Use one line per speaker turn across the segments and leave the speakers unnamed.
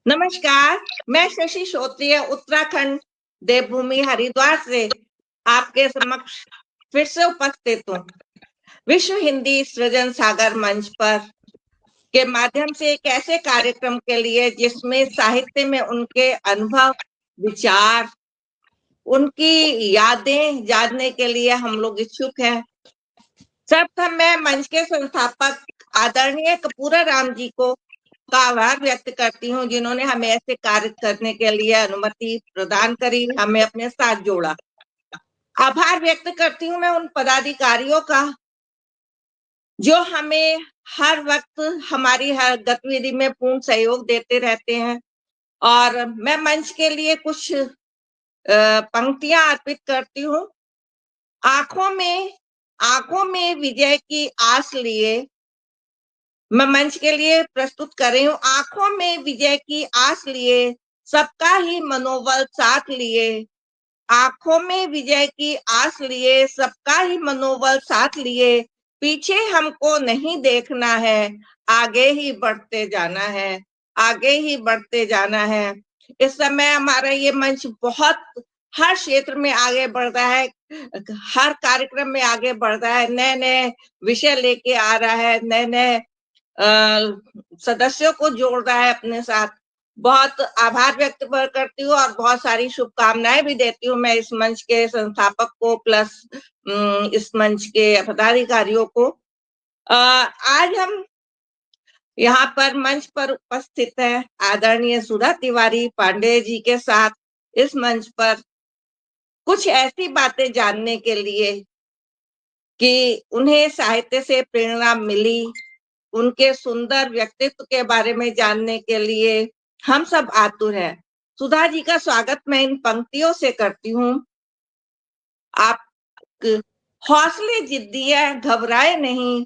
नमस्कार, मैं शशि श्रोत्रिय उत्तराखंड देवभूमि हरिद्वार से आपके समक्ष फिर से उपस्थित हूँ। विश्व हिंदी सृजन सागर मंच पर के माध्यम से एक ऐसे कार्यक्रम के लिए जिसमें साहित्य में उनके अनुभव, विचार, उनकी यादें जानने के लिए हम लोग इच्छुक हैं। सर्वप्रथम मैं मंच के संस्थापक आदरणीय कपूरा राम जी को का आभार व्यक्त करती हूँ, जिन्होंने हमें ऐसे कार्य करने के लिए अनुमति प्रदान करी, हमें अपने साथ जोड़ा। आभार व्यक्त करती हूँ मैं उन पदाधिकारियों का जो हमें हर वक्त हमारी हर गतिविधि में पूर्ण सहयोग देते रहते हैं। और मैं मंच के लिए कुछ पंक्तियां अर्पित करती हूँ। आंखों में विजय की आस लिए मैं मंच के लिए प्रस्तुत कर रही हूँ। आंखों में विजय की आस लिए, सबका ही मनोबल साथ लिए। आंखों में विजय की आस लिए, सबका ही मनोबल साथ लिए। पीछे हमको नहीं देखना है, आगे ही बढ़ते जाना है, आगे ही बढ़ते जाना है। इस समय हमारा ये मंच बहुत हर क्षेत्र में आगे बढ़ रहा है, हर कार्यक्रम में आगे बढ़ रहा है, नए नए विषय लेके आ रहा है, नए नए सदस्यों को जोड़ रहा है अपने साथ। बहुत आभार व्यक्त करती हूँ और बहुत सारी शुभकामनाएं भी देती हूँ मैं इस मंच के संस्थापक को प्लस इस मंच के पदाधिकारियों को। आज हम यहाँ पर मंच पर उपस्थित है आदरणीय सुधा तिवारी पांडे जी के साथ इस मंच पर कुछ ऐसी बातें जानने के लिए कि उन्हें साहित्य से प्रेरणा मिली, उनके सुंदर व्यक्तित्व के बारे में जानने के लिए हम सब आतुर हैं। सुधा जी का स्वागत मैं इन पंक्तियों से करती हूँ। आप हौसले जिद्दी है, घबराए नहीं,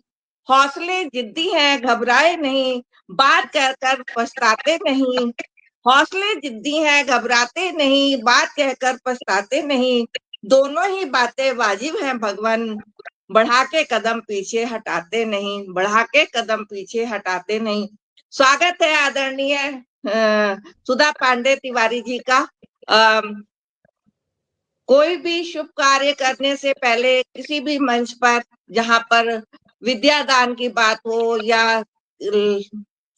हौसले जिद्दी हैं, घबराए नहीं, बात कहकर पछताते नहीं। हौसले जिद्दी हैं, घबराते नहीं, बात कहकर पछताते नहीं। दोनों ही बातें वाजिब हैं भगवान, बढ़ा के कदम पीछे हटाते नहीं, बढ़ा के कदम पीछे हटाते नहीं। स्वागत है आदरणीय सुधा पांडे तिवारी जी का। कोई भी शुभ कार्य करने से पहले किसी भी मंच पर जहाँ पर विद्यादान की बात हो या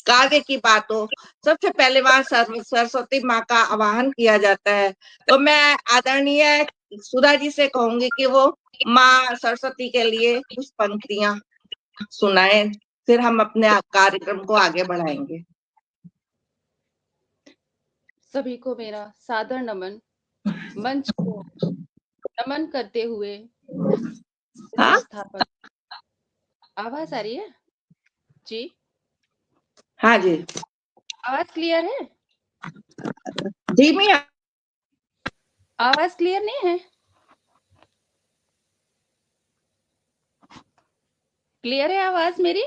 कार्य की बात हो, सबसे पहले वहां सरस्वती माँ का आवाहन किया जाता है। तो मैं आदरणीय सुधा जी से कहूंगी कि वो माँ सरस्वती के लिए कुछ पंक्तियां सुनाएं, फिर हम अपने कार्यक्रम को आगे बढ़ाएंगे।
सभी को मेरा सादर नमन। मंच को नमन करते हुए संस्थापक। आवाज आ रही है जी?
हाँ जी,
आवाज क्लियर है?
धीमी
आवाज क्लियर नहीं है? क्लियर है आवाज मेरी?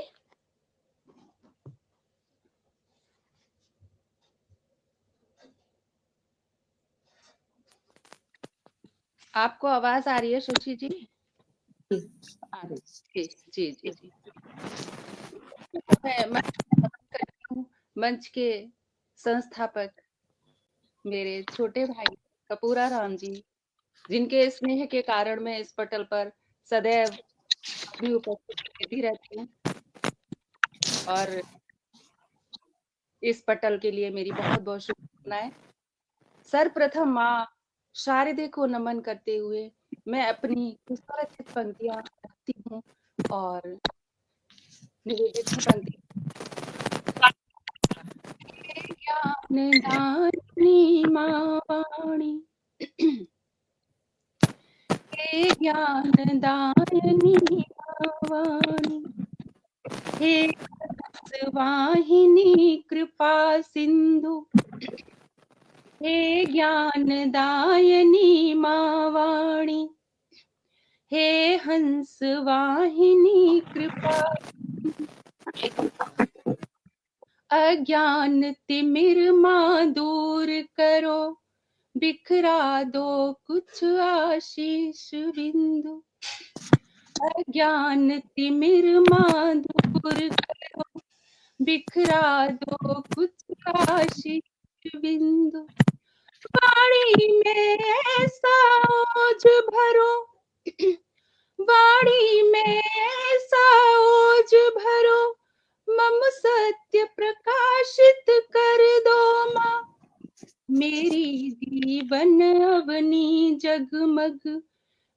आपको आवाज आ रही है सुची जी? आ रही जी जी जी। मैं मंच के संस्थापक मेरे छोटे भाई कपूरा राम जी, जिनके स्नेह के कारण मैं इस पटल पर सदैव अपनी उपस्थिति देती रहती हूँ और इस पटल के लिए मेरी बहुत बहुत शुभकामनाएं। सर्वप्रथम माँ शारदे को नमन करते हुए मैं अपनी कुशलचित पंक्तियां रखती हूँ और निवेदित है पंक्ति। ज्ञान दानी माँ वाणी, हे ज्ञान दायनी माँ वाणी, हे वाहिनी कृपा सिंधु, हे ज्ञान दायनी माँ वाणी, हे हंस वाहिनी कृपा, अज्ञान तिमिर माँ दूर करो, बिखरा दो कुछ आशीष बिंदु, अज्ञान तिमिर माँ दूर करो, बिखरा दो कुछ आशीष बिंदु, वाणी में ऐसा ओज भरो, वाणी में ऐसा ओज भरो, मम सत्य प्रकाशित कर दो माँ। मेरी जीवन अवनी जगमग,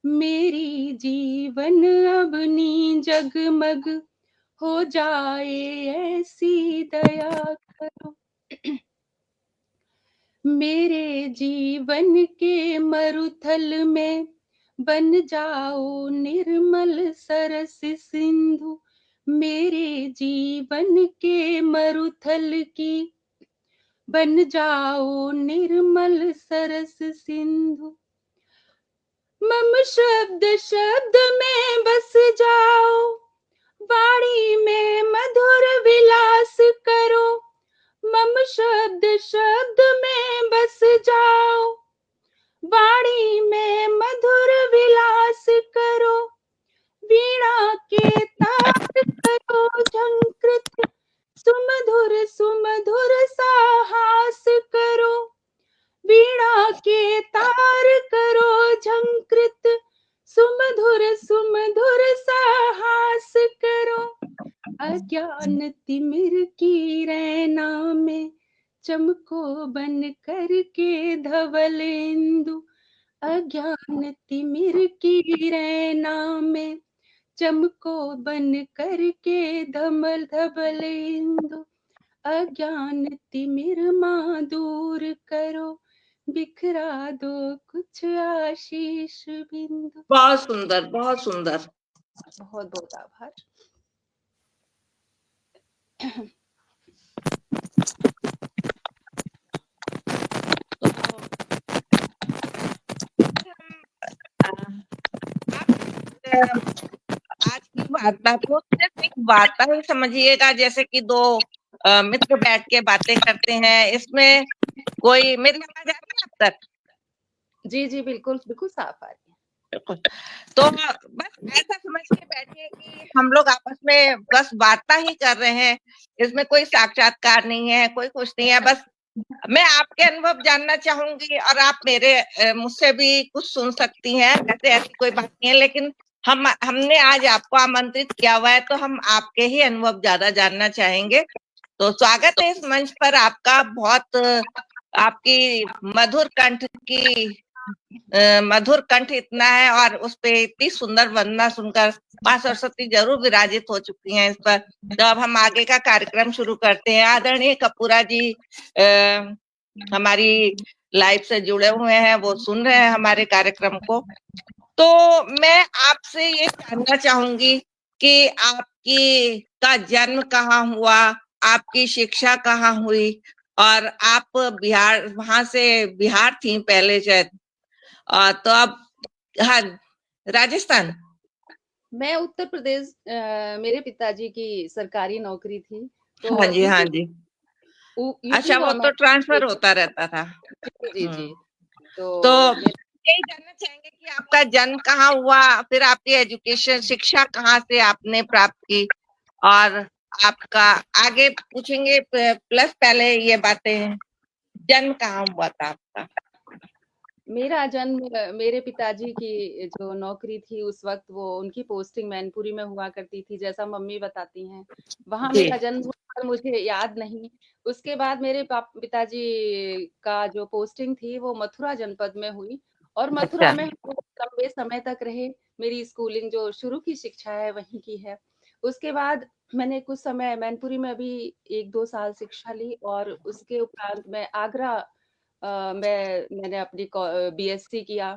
मेरी जीवन अवनी जगमग, हो जाए ऐसी दया करो। मेरे जीवन के मरुथल में बन जाओ निर्मल सरस सिंधु, मेरे जीवन के मरुथल की बन जाओ निर्मल सरस सिंधु। मम शब्द शब्द में बस जाओ, वाणी में मधुर विलास करो, मम शब्द शब्द में बस जाओ, वाणी में मधुर विलास करो, वीणा के तार करो झंकृत, सुमधुर सुमधुर साहस करो, वीणा के तार करो झंकृत, सुमधुर सुमधुर साहस करो। अज्ञान तिमिर की रैना में चमको बन कर के धवलेंदु, अज्ञान तिमिर की रैना में चमको बन कर के धमल धवलेंदु, अज्ञान तिमिर माँ दूर करो, बिखरा दो कुछ आशीष बिंदु।
बहुत सुंदर, बहुत सुंदर।
बहुत बहुत आभार।
आज की वार्ता को सिर्फ एक वार्ता ही समझिएगा, जैसे कि दो मित्र बैठ के बातें करते हैं। इसमें कोई, मेरी आवाज आ रही है अब तक?
जी जी बिल्कुल बिल्कुल साफ आ रही है।
तो बस ऐसा समझ के बैठिए कि हम लोग आपस में बस वार्ता ही कर रहे हैं, इसमें कोई साक्षात्कार नहीं है, कोई कुछ नहीं है। बस मैं आपके अनुभव जानना चाहूंगी और आप मेरे मुझसे भी कुछ सुन सकती हैं, ऐसे ऐसी कोई बात नहीं है। लेकिन हमने आज आपको आमंत्रित किया हुआ है, तो हम आपके ही अनुभव ज्यादा जानना चाहेंगे। तो स्वागत है इस मंच पर आपका। बहुत आपकी मधुर कंठ की मधुर कंठ इतना है और उस पे इतनी सुंदर वंदना सुनकर माँ सरस्वती जरूर विराजित हो चुकी हैं इस पर। तो अब हम आगे का कार्यक्रम शुरू करते हैं। आदरणीय कपूरा जी हमारी लाइव से जुड़े हुए हैं, वो सुन रहे हैं हमारे कार्यक्रम को। तो मैं आपसे ये जानना चाहूंगी कि आपकी का जन्म कहाँ हुआ, आपकी शिक्षा कहाँ हुई, और आप बिहार, वहां से बिहार थी पहले शायद, तो अब हाँ राजस्थान।
मैं उत्तर प्रदेश, मेरे पिताजी की सरकारी नौकरी थी, तो
हाँ जी, हाँ
यूपी
जी।
यूपी
अच्छा, वो तो ट्रांसफर होता रहता था।
जी जी।
तो
मैं
यही जानना चाहेंगे कि आपका जन्म कहाँ हुआ, फिर आपकी एजुकेशन शिक्षा कहाँ से आपने प्राप्त की, और आपका आगे पूछेंगे। प्लस पहले ये बातें, जन्म कहाँ हुआ था आपका?
मेरा जन्म, मेरे पिताजी की जो नौकरी थी उस वक्त, वो उनकी पोस्टिंग मैनपुरी में हुआ करती थी, जैसा मम्मी बताती हैं। वहां
जी।
मेरा जन्म हुआ, पर मुझे याद नहीं। उसके बाद मेरे पिताजी का जो पोस्टिंग थी वो मथुरा जनपद में हुई, और मथुरा
अच्छा।
में हम लंबे समय तक रहे। मेरी स्कूलिंग जो शुरू की शिक्षा है वहीं की है। उसके बाद मैंने कुछ समय मैनपुरी में भी 1-2 साल शिक्षा ली, और उसके उपरांत मैं आगरा मैंने अपनी बीएससी किया,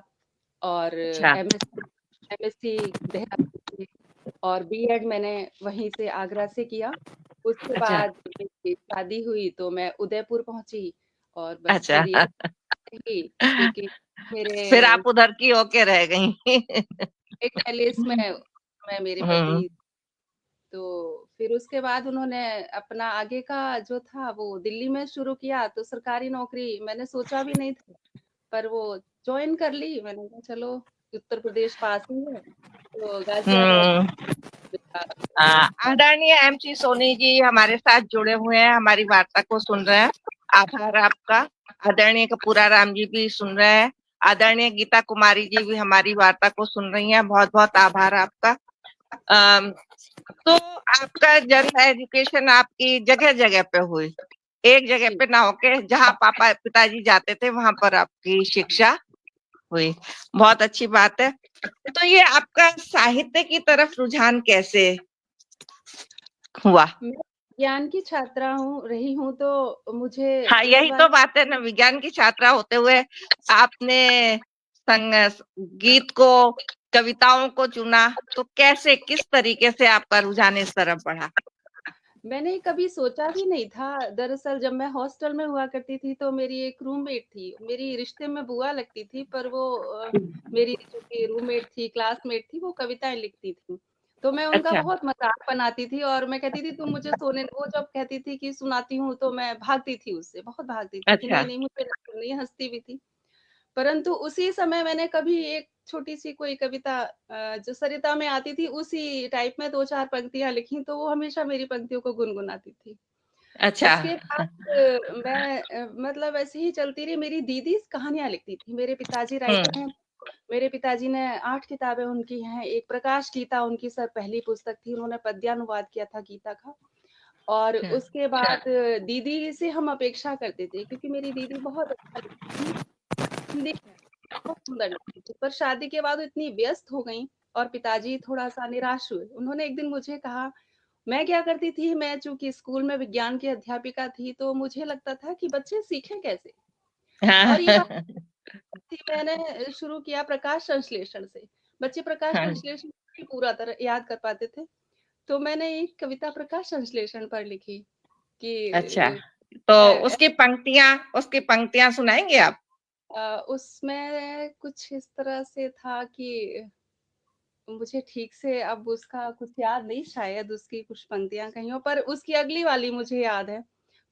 और
अच्छा।
एमएससी देहरादून से, और बीएड मैंने वहीं से आगरा से किया। उसके
अच्छा।
बाद मेरी शादी हुई तो मैं उदयपुर पहुंची, और बस
अच्छा।
फिर ये रही, क्योंकि मेरे
फिर आप उधर की होके रह गई।
एक पैलेस में मैं मेरे
हम्म।
पति, तो फिर उसके बाद उन्होंने अपना आगे का जो था वो दिल्ली में शुरू किया। तो सरकारी नौकरी मैंने सोचा भी नहीं था, पर वो ज्वाइन कर ली। मैंने कहा चलो, उत्तर प्रदेश पास ही है, तो गाजियाबाद
हम्म। आदरणीय एमसी सोनी जी हमारे साथ जुड़े हुए हैं, हमारी वार्ता को सुन रहे हैं। आभार आपका। आदरणीय कपूरा राम जी भी सुन रहे हैं, आदरणीय गीता कुमारी जी भी हमारी वार्ता को सुन रही हैं। बहुत बहुत आभार आपका। तो आपका जनरल एजुकेशन आपकी जगह जगह पे हुई, एक जगह पे ना होके जहाँ पापा पिताजी जाते थे वहां पर आपकी शिक्षा हुई। बहुत अच्छी बात है। तो ये आपका साहित्य की तरफ रुझान कैसे हुआ?
मैं विज्ञान की छात्रा रही हूँ, तो मुझे
हाँ,
एक
यही
बार
तो बात है ना, विज्ञान की छात्रा होते हुए आपने संग गीत को, कविताओं को चुना, तो कैसे, किस तरीके से आपका रुझान इस तरफ बढ़ा?
मैंने कभी सोचा भी नहीं था। दरअसल जब मैं हॉस्टल में हुआ करती थी तो मेरी एक रूममेट थी, मेरी रिश्ते में बुआ लगती थी, पर वो मेरी जो कि रूममेट थी, क्लासमेट थी, वो कविताएं लिखती थी। तो मैं उनका
अच्छा,
बहुत मजाक बनाती थी और मैं कहती थी तुम मुझे सोने, वो जब कहती थी कि सुनाती हूँ तो मैं भागती थी उससे, बहुत भागती थी कि
अच्छा।
नहीं नहीं मुझे नहीं सुननी, हंसती भी थी। परंतु उसी समय मैंने कभी एक छोटी-सी कोई कविता जो सरिता में आती थी, उसी टाइप में 2-4 पंक्तियाँ लिखी, तो वो हमेशा मेरी पंक्तियों को गुनगुनाती थी।
अच्छा।
उसके बाद मैं मतलब ऐसे ही चलती रही। मेरी दीदी कहानियाँ लिखती थी, मेरे पिताजी राइटर
हम्म।
हैं। मेरे पिताजी ने 8 किताबें उनकी हैं, एक प्रकाश गीता उनकी सर पहली पुस्तक थी, उन्होंने पद्यानुवाद किया था गीता का। और
अच्छा।
उसके बाद दीदी से हम अपेक्षा करते थे, क्योंकि मेरी दीदी बहुत अच्छा लिखती थी, हिंदी बहुत सुंदर लगती थी। पर शादी के बाद वो इतनी व्यस्त हो गईं और पिताजी थोड़ा-सा निराश हुए। उन्होंने एक दिन मुझे कहा, मैं क्या करती थी, मैं चूँकि स्कूल में विज्ञान की अध्यापिका थी, तो मुझे लगता था कि बच्चे सीखें कैसे? और ये बात
हाँ।
थी, मैंने शुरू किया प्रकाश संश्लेषण से। बच्चे प्रकाश
हाँ।
संश्लेषण नहीं पूरा तरह याद कर पाते थे, तो मैंने एक कविता प्रकाश संश्लेषण पर लिखी कि
अच्छा, तो उसकी पंक्तियां सुनाएंगे आप?
उसमें कुछ इस तरह से था कि मुझे ठीक से अब उसका कुछ याद नहीं, शायद उसकी कुछ पंक्तियाँ कहीं हो, पर उसकी अगली वाली मुझे याद है।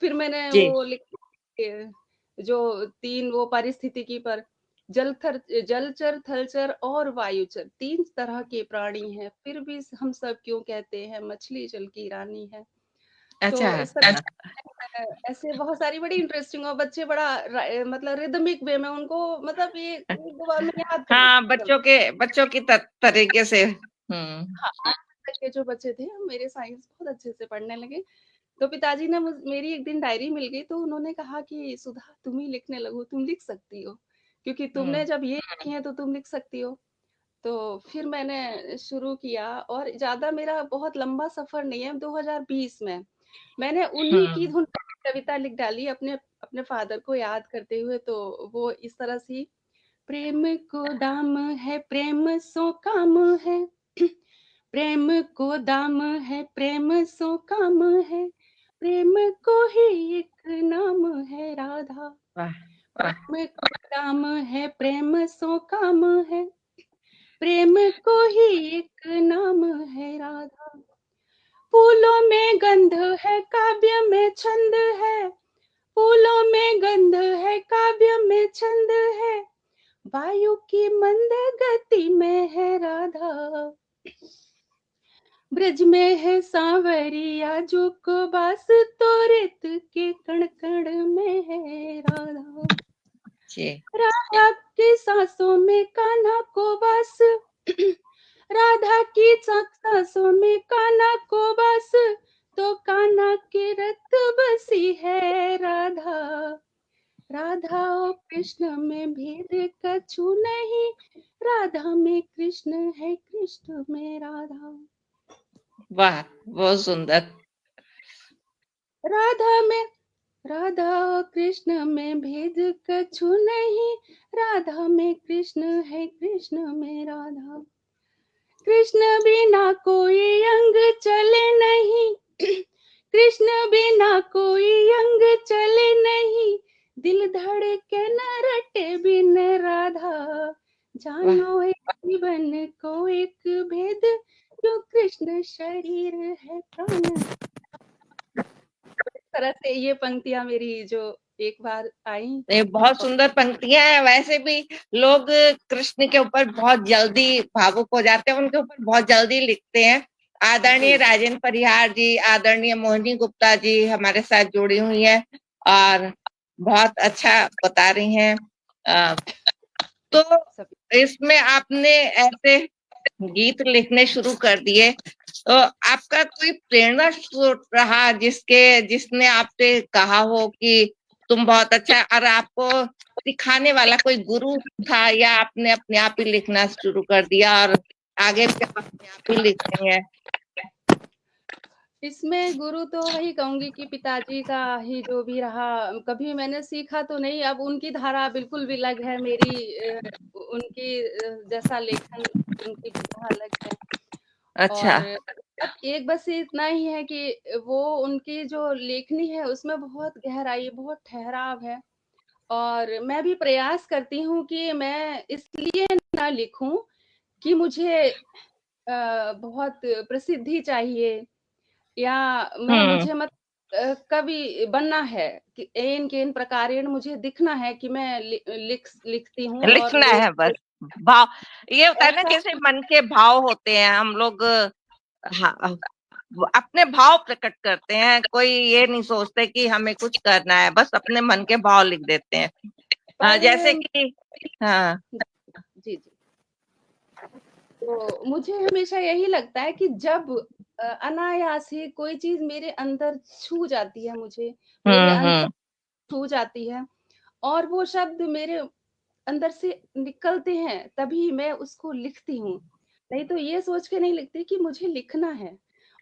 फिर मैंने
जी।
वो लिखी जो 3 वो पारिस्थितिकी पर, जलचर, थलचर और वायुचर 3 तरह के प्राणी हैं, फिर भी हम सब क्यों कहते हैं मछली जल की रानी है।
अच्छा।
तो इस तरह ऐसे बहुत सारी बड़ी इंटरेस्टिंग, और बच्चे बड़ा मतलब रिदमिक वे में उनको, मतलब ये 1-2 बार में याद कर
हाँ,
लेते थे।
बच्चों की तरीके से। हम्म।
हाँ, 8 तक के जो बच्चे थे, मेरे साइंस बहुत अच्छे से पढ़ने लगे। तो पिताजी ने मेरी एक दिन डायरी मिल गई, तो उन्होंने कहा कि सुधा तुम ही लिखने लगो, तुम लिख सकती हो, क्योंकि तुमने
हम्म।
जब ये लिखी है तो तुम लिख सकती हो। तो फिर मैंने शुरू किया, और ज़्यादा मेरा बहुत लंबा सफ़र नहीं है। 2020 में मैंने उन्हीं की
हम्म।
धुन पर कविता लिख डाली, अपने अपने फादर को याद करते हुए। तो वो इस तरह सी, प्रेम को दाम है, प्रेम सो काम है, प्रेम को दाम है, प्रेम सो काम है, प्रेम को ही एक नाम है राधा।
वाह। वाह।
प्रेम को दाम है, प्रेम सो काम है, प्रेम को ही एक नाम है राधा। फूलों में गंध है, काव्य में छंद है, फूलों में गंध है, काव्य में छंद है, वायु की मंद गति में है राधा। ब्रज में है सांवरिया जो को बास, तो रेत के कण कण में है राधा।
जी।
राधा की सांसों में कान्हा को बास, राधा की सांसों में कान्हा को बास, तो कान्हा के रत बसी है राधा। राधा और कृष्ण में भेद कछु नहीं, राधा में कृष्ण है, कृष्ण में राधा।
वाह, बहुत सुंदर।
राधा में, राधा और कृष्ण में भेद कछु नहीं, राधा में कृष्ण है, कृष्ण में राधा। कृष्ण बिना कोई अंग चले नहीं, कृष्ण बिना कोई अंग चले नहीं, दिल धड़के न रटे बिन राधा।
वाह।
जानो एक जीवन को एक भेद, जो कृष्ण शरीर है प्राण। इस तरह से ये पंक्तियां मेरी जो एक बार आई।
ये बहुत सुंदर पंक्तियां हैं। वैसे भी लोग कृष्ण के ऊपर बहुत जल्दी भावुक हो जाते हैं, उनके ऊपर बहुत जल्दी लिखते हैं। आदरणीय
जी,
राजेंद्र परिहार जी, आदरणीय मोहिनी गुप्ता जी हमारे साथ जुड़ी हुई हैं, और बहुत अच्छा बता रही हैं। अ, तो इसमें आपने ऐसे गीत लिखने शुरू कर दिए, तो आपका कोई प्रेरणा स्रोत रहा जिसने आपसे कहा हो कि तुम बहुत अच्छा है, और आपको सिखाने वाला कोई गुरु था, या आपने अपने आप ही लिखना शुरू कर दिया और आगे भी आप अपने आप ही लिख रही हैं?
इसमें गुरु तो वही कहूँगी कि पिताजी का ही जो भी रहा, कभी मैंने सीखा तो नहीं। अब उनकी धारा बिल्कुल भी अलग है, मेरी उनकी जैसा लेखन, उनकी विधा अलग है।
अच्छा।
और अब एक बस इतना ही है कि वो उनकी जो लेखनी है उसमें बहुत गहराई, बहुत ठहराव है। और मैं भी प्रयास करती हूँ कि मैं इसलिए ना लिखूं कि मुझे बहुत प्रसिद्धि चाहिए, या मैं
हम्म।
मुझे मत कवि बनना है कि एन के इन प्रकारेण मुझे दिखना है कि मैं लिखती हूँ और
लिखना
लोग
है बस। भाव, ये होता है ना,
ऐसा।
जैसे मन के भाव होते हैं हम लोग। हाँ, वो अपने भाव प्रकट करते हैं, कोई ये नहीं सोचते कि हमें कुछ करना है, बस अपने मन के भाव लिख देते हैं।
पर
जैसे कि हाँ।
जी जी, तो मुझे हमेशा यही लगता है कि जब अनायास ही कोई चीज मेरे अंदर छू जाती है, मुझे मेरे अंतर
हम्म।
छू जाती है, और वो शब्द मेरे अंदर से निकलते हैं, तभी मैं उसको लिखती हूँ। नहीं तो ये सोच के नहीं लिखती कि मुझे लिखना है।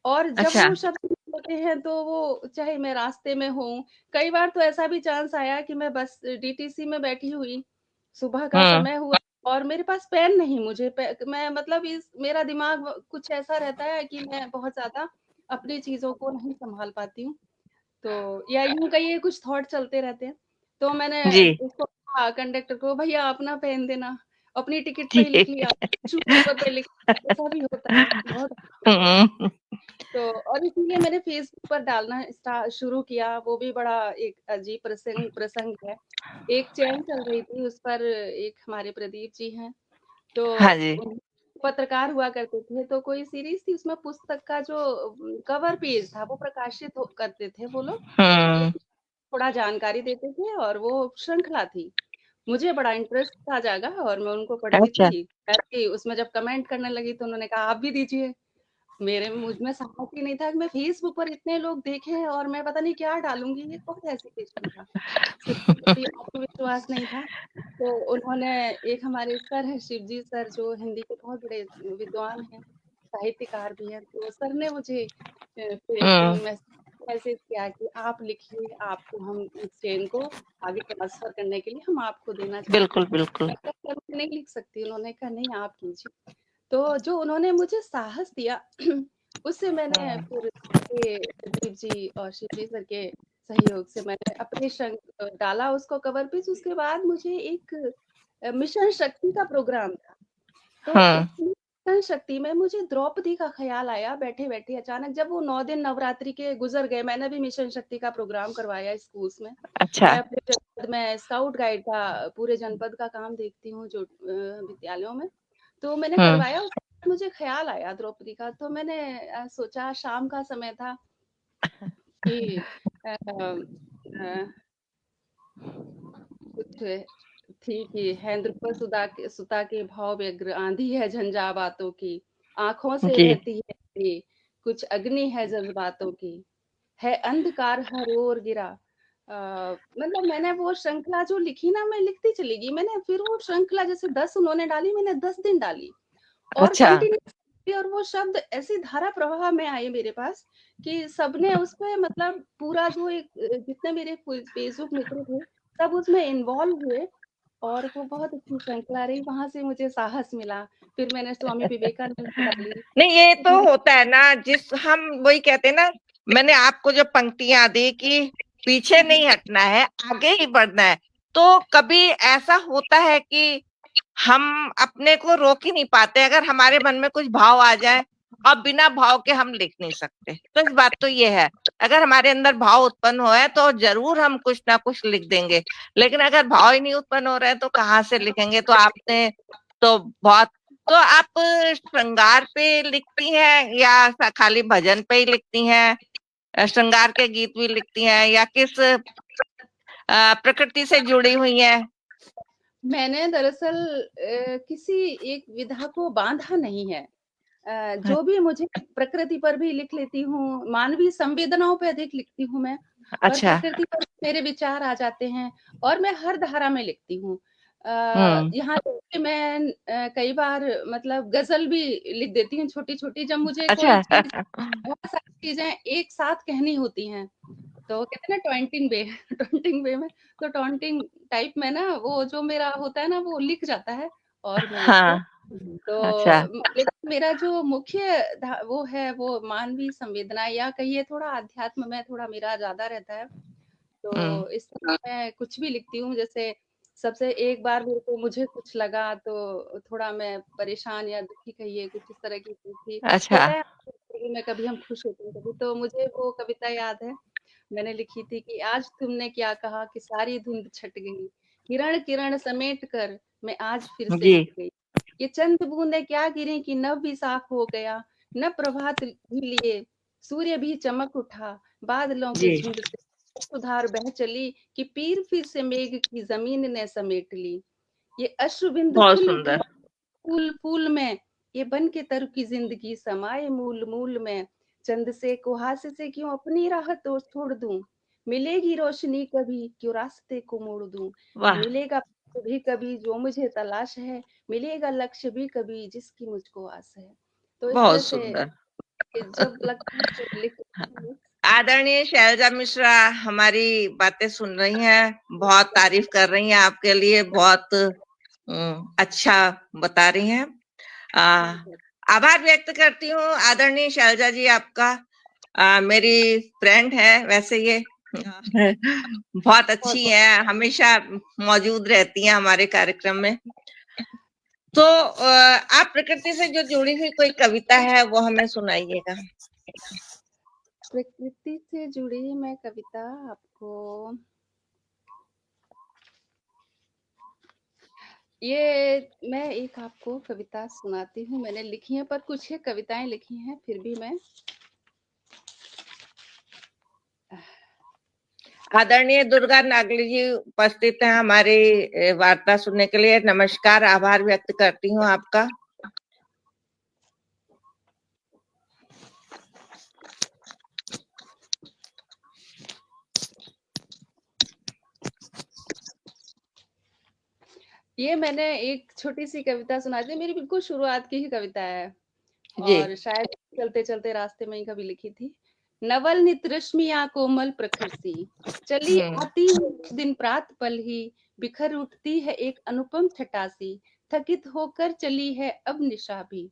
और जब
अच्छा।
वो शब्द निकलते हैं तो वो चाहे मैं रास्ते में हूँ, कई बार तो ऐसा भी चांस आया कि मैं बस डीटीसी में बैठी हुई, सुबह का
हम्म।
समय हुआ और मेरे पास पेन नहीं, मैं मतलब इस मेरा दिमाग कुछ ऐसा रहता है कि मैं बहुत ज्यादा अपनी चीजों को नहीं संभाल पाती हूँ। तो या यूं कहिए कुछ थॉट चलते रहते हैं। तो मैंने
जी।
उसको कहा कंडक्टर को, भैया अपना पेन देना, अपनी टिकट पे ही लिख
जी।
लिया, टिश्यू पेपर पे लिख, ऐसा भी होता है बहुत।
हम्म।
तो और इसीलिए मैंने फेसबुक पर डालना शुरू किया। वो भी बड़ा एक अजीब प्रसंग प्रसंग है। एक चैन चल रही थी, उस पर एक हमारे प्रदीप जी हैं, तो
हाँ जी।
पत्रकार हुआ करते थे, तो कोई सीरीज थी उसमें पुस्तक का जो कवर पेज था वो प्रकाशित करते थे वो लोग,
हम्म।
थोड़ा जानकारी देते थे, और वो श्रृंखला थी। मुझे बड़ा इंटरेस्ट था जागा और मैं उनको पढ़ती
अच्छा।
थी। ऐसे ही उसमें जब कमेंट करने लगी तो उन्होंने कहा आप भी दीजिए। मेरे मुझ में साहस ही नहीं था कि मैं फेसबुक पर इतने लोग देखें और मैं पता नहीं क्या डालूंगी, ये बहुत हेजिटेशन था, कभी आत्मविश्वास नहीं था। तो उन्होंने, एक हमारे सर है शिवजी सर, जो हिंदी के बहुत बड़े विद्वान हैं, साहित्यकार भी हैं, तो सर ने मुझे फिर एक दिन
हम्म।
मैसेज किया कि आप लिखिए, आपको हम इस चेन को आगे ट्रांसफर करने के लिए हम आपको देना चाहते
बिल्कुल
हैं।
बिल्कुल।
मैं कहा, "सर, मैं नहीं लिख सकती।" उन्होंने कहा नहीं आप कीजिए। तो जो उन्होंने मुझे साहस दिया उससे मैंने
हम्म।
फिर प्रदीप जी और शिव जी सर के सहयोग से मैंने अपने डाला उसको कवर पेज। उसके बाद मुझे एक मिशन शक्ति का प्रोग्राम था, तो
हम्म।
उस मिशन शक्ति में मुझे द्रौपदी का ख्याल आया बैठे बैठे अचानक, जब वो 9 दिन नवरात्रि के गुजर गए। मैंने भी मिशन शक्ति का प्रोग्राम करवाया स्कूल्स में।
अच्छा।
मैं अपने जनपद में स्काउट गाइड का पूरे जनपद का काम देखती हूँ, जो विद्यालयों में, तो मैंने
हम्म।
करवाया। उसके बाद मुझे ख्याल आया द्रौपदी का, तो मैंने सोचा, शाम का समय था कि अ, अ, कुछ थी कि है द्रुपद सुता के भाव व्यग्र, आंधी है झंझा बातों की, आंखों से
जी।
बहती है ये, कुछ अग्नि है जज्बातों की, है अंधकार हर ओर गिरा। मतलब मैंने वो श्रृंखला जो लिखी ना, मैं लिखती चली गई। मैंने फिर वो श्रृंखला जैसे 10 उन्होंने डाली, मैंने 10 दिन डाली और
अच्छा।
कंटिन्यू, और वो शब्द ऐसी धारा प्रवाह में आए मेरे पास कि सबने उस पे मतलब पूरा जो एक जितने मेरे फेसबुक मित्र थे सब उसमें इन्वॉल्व हुए, और वो बहुत अच्छी श्रृंखला रही। वहां से मुझे साहस मिला। फिर मैंने स्वामी विवेकानंद की डाली।
नहीं, ये तो होता है ना, जिस हम वही कहते हैं ना, मैंने आपको जो पंक्तियां दी कि पीछे नहीं हटना है, आगे ही बढ़ना है, तो कभी ऐसा होता है कि हम अपने को रोक ही नहीं पाते, अगर हमारे मन में कुछ भाव आ जाए और बिना भाव के हम लिख नहीं सकते। तो इस बात तो ये है, अगर हमारे अंदर भाव उत्पन्न हो है तो जरूर हम कुछ ना कुछ लिख देंगे, लेकिन अगर भाव ही नहीं उत्पन्न हो रहे हैं तो कहाँ से लिखेंगे? तो आपने तो बहुत, तो आप श्रृंगार पे लिखती हैं या खाली भजन पे ही लिखती हैं? श्रृंगार के गीत भी लिखती हैं या किस प्रकृति से जुड़ी हुई हैं?
मैंने दरअसल किसी एक विधा को बांधा नहीं है। जो भी मुझे प्रकृति पर भी लिख लेती हूँ, मानवीय संवेदनाओं पे अधिक लिखती हूँ मैं, पर
अच्छा।
प्रकृति पर मेरे विचार आ जाते हैं और मैं हर धारा में लिखती हूँ। यहाँ तक कि मैं कई बार मतलब गज़ल भी लिख देती हूँ छोटी-छोटी, जब मुझे कोई
अच्छा।
चीज़ बहुत सारी चीज़ें एक साथ कहनी होती हैं। तो कहते हैं ना टॉन्टिंग वे टॉन्टिंग वे में, तो टॉन्टिंग टाइप में ना वो जो मेरा होता है ना वो लिख जाता है और मैं उसको
हाँ।
तो
अच्छा।
लेकिन मेरा जो मुख्य वो है वो मानवीय संवेदना या कहिए थोड़ा अध्यात्म में थोड़ा मेरा ज्यादा रहता है। तो इस तरह मैं कुछ भी लिखती हूँ। जैसे सबसे एक बार मुझे कुछ लगा तो थोड़ा मैं परेशान या दुखी कहिए कुछ इस तरह की चीज थी।
अच्छा।
होता है जिंदगी में, कभी हम खुश होते हैं कभी, तो मुझे वो कविता याद है। मैंने लिखी थी कि आज तुमने क्या कहा कि सारी धुंध छट गई, किरण किरण समेट कर मैं आज फिर से
जी।
लिख गई। ये चंद बूंदें क्या गिरी कि नभ भी साफ हो गया, न प्रभात भी लिए सूर्य भी चमक उठा, बादलों के
जी।
झुंड से सुधार बह चली कि पीर फिर से मेघ की जमीन ने समेट ली। ये अश्रुबिंदु
बहुत
फूल उठे
सुंदर।
फूल फूल में, ये बन के तरु की जिंदगी समाये मूल मूल में। चंद से कुहासे से क्यों अपनी राह तो छोड़ दूं, मिलेगी रोशनी कभी क्यों रास्ते को मोड़ दूं।
वाह।
मिलेगा भी कभी जो मुझे तलाश है, मिलेगा लक्ष्य भी कभी जिसकी मुझको आस है। तो इस तरह
बहुत
से
सुंदर।
जब लगता है तो लिख।
आदरणीय शैलजा मिश्रा हमारी बातें सुन रही हैं, बहुत तारीफ कर रही हैं आपके लिए, बहुत अच्छा बता रही हैं। आभार व्यक्त करती हूँ आदरणीय शैलजा जी आपका। मेरी फ्रेंड है वैसे ये, बहुत अच्छी है, हमेशा मौजूद रहती हैं हमारे कार्यक्रम में। तो आप प्रकृति से जो जुड़ी हुई कोई कविता है वो हमें सुनाइएगा।
प्रकृति से जुड़ी मैं कविता आपको, ये मैं एक आपको कविता सुनाती हूँ। मैंने लिखी है, पर कुछ ही कविताएं लिखी हैं, फिर भी मैं।
आदरणीय दुर्गा नागली जी उपस्थित हैं हमारी वार्ता सुनने के लिए। नमस्कार, आभार व्यक्त करती हूँ आपका।
ये मैंने एक छोटी सी कविता सुना दी, मेरी बिल्कुल शुरुआत की ही कविता है
जी।
और शायद चलते चलते रास्ते में ही कभी लिखी थी। नवल नित रश्मिया कोमल प्रखर सी, चली आती है एक दिन प्रात पल ही, बिखर उठती है एक अनुपम छटा सी, थकित होकर चली है अब निशा भी।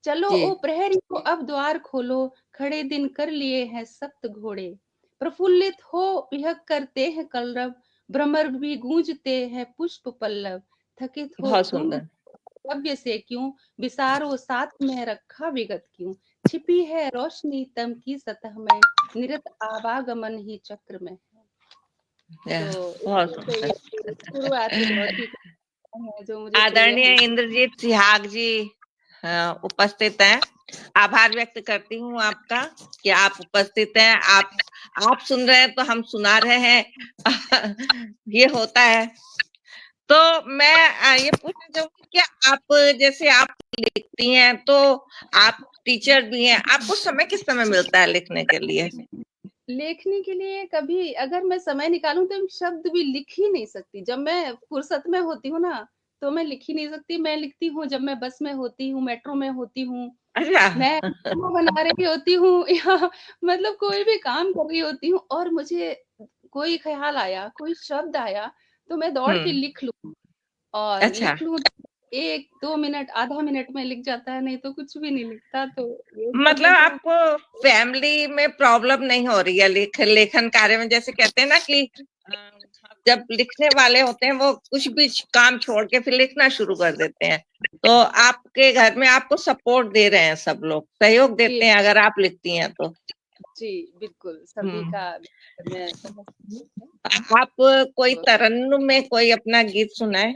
चलो
जी।
ओ प्रहरी को अब द्वार खोलो, खड़े दिन कर लिए हैं सप्त घोड़े, प्रफुल्लित हो विहक करते हैं कलरव, भ्रमर भी गूंजते हैं पुष्प पल्लव। थकित हो
बहुत
तुम
सुंदर।
काव्य से क्यों, विसारो साथ में रखा विगत क्यों, छिपी है रोशनी तम की सतह में, निरत आवागमन ही चक्र में है। तो इस
बहुत
तरह से ये शुरुआत ही
सुंदर।
बहुत ही है जो मुझे प्रिय
आदरणीय
है।
इंद्रजीत सिहाग जी उपस्थित हैं। आभार व्यक्त करती हूँ आपका कि आप उपस्थित हैं। आप सुन रहे हैं तो हम सुना रहे हैं। ये होता है। तो मैं ये पूछना चाहूंगी कि आप जैसे आप लिखती हैं तो आप टीचर भी हैं, आपको समय किस समय मिलता है लिखने के लिए?
लेखनी के लिए कभी अगर मैं समय निकालूं तो शब्द भी लिख ही नहीं सकती। जब मैं फुर्सत में होती हूँ ना तो मैं लिख ही नहीं सकती। मैं लिखती हूँ जब मैं बस में होती हूँ, मेट्रो में होती हूँ,
अच्छा।
मैं खाना बना रही होती हूँ या मतलब कोई भी काम कर रही होती हूँ और मुझे कोई ख्याल आया, कोई शब्द आया तो मैं दौड़ के लिख लूँ और
अच्छा।
लिख लूँ 1-2 मिनट, आधा मिनट में लिख जाता है, नहीं तो कुछ भी नहीं लिखता। तो ये सब
मतलब
में तो
आपको फैमिली में प्रॉब्लम नहीं हो रही है लेखन कार्य में? जैसे कहते हैं ना कि जब लिखने वाले होते हैं वो कुछ भी काम छोड़ के फिर लिखना शुरू कर देते हैं, तो आपके घर में आपको सपोर्ट दे रहे हैं, सब लोग सहयोग
जी,
देते हैं अगर आप लिखती हैं तो?
जी, बिल्कुल, सभी का मैं समझती हूँ।
आप कोई तरन्नुम में कोई अपना गीत सुनाए?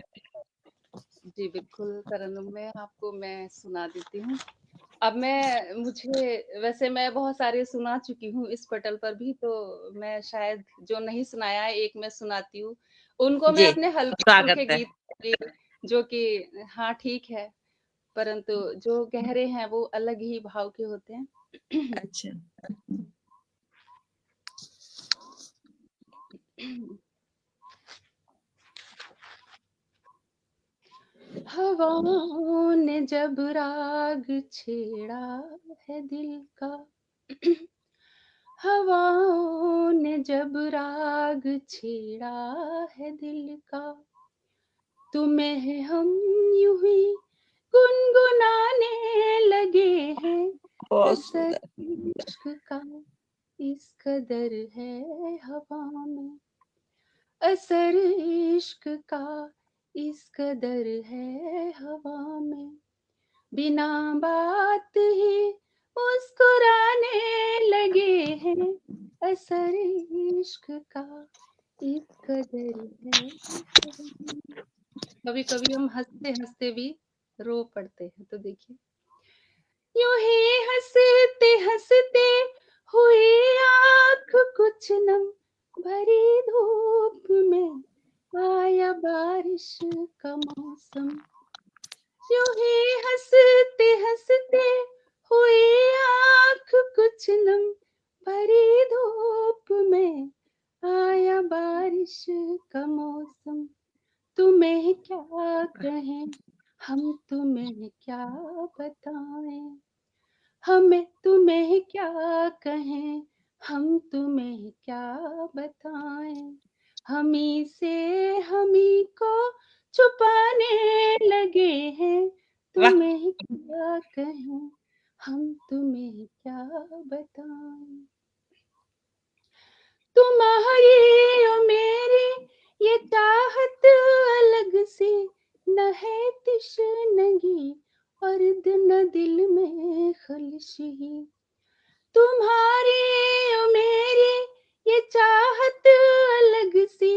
जी, बिल्कुल, तरन्नुम में आपको मैं सुना देती हूँ। अब वैसे मैं बहुत सारे सुना चुकी हूँ इस पटल पर भी, तो मैं शायद जो नहीं सुनाया है एक मैं सुनाती हूँ। उनको मैं
जी,
अपने हल्के-फुल्के
स्वागत है।
गीत जो कि हाँ ठीक है, परंतु जो गहरे हैं वो अलग ही भाव के होते हैं।
अच्छा।
हवाओं ने जब राग छेड़ा है दिल का, हवाओं ने जब राग छेड़ा है दिल का, तुम्हें हम यूं ही गुनगुनाने लगे हैं।
बहुत
असर
सुंदर।
इश्क का इस कदर है हवा में, असर इश्क का इस कदर है हवा में, बिना बात ही मुस्कुराने लगे हैं। असर इश्क का इस कदर है हवा में। कभी कभी हम हंसते हंसते भी रो पड़ते हैं, तो देखिए यूं ही हंसते हंसते हुई आंख कुछ नम, भरी धूप में आया बारिश का मौसम। यूं ही हंसते हंसते हुई आंख कुछ नम, भरी धूप में आया बारिश का मौसम। तुम्हें क्या कहें हम तुम्हें क्या बताएं, हमें तुम्हें क्या कहें हम तुम्हें क्या बताएं, हमी से हमी को छुपाने लगे हैं।
वाह।
तुम्हें क्या कहें हम तुम्हें क्या बताएं, तुम्हारी और मेरी ये चाहत अलग सी, न है तिश्नगी और न दिल में खलिश ही। तुम्हारी और मेरी ये चाहत अलग सी,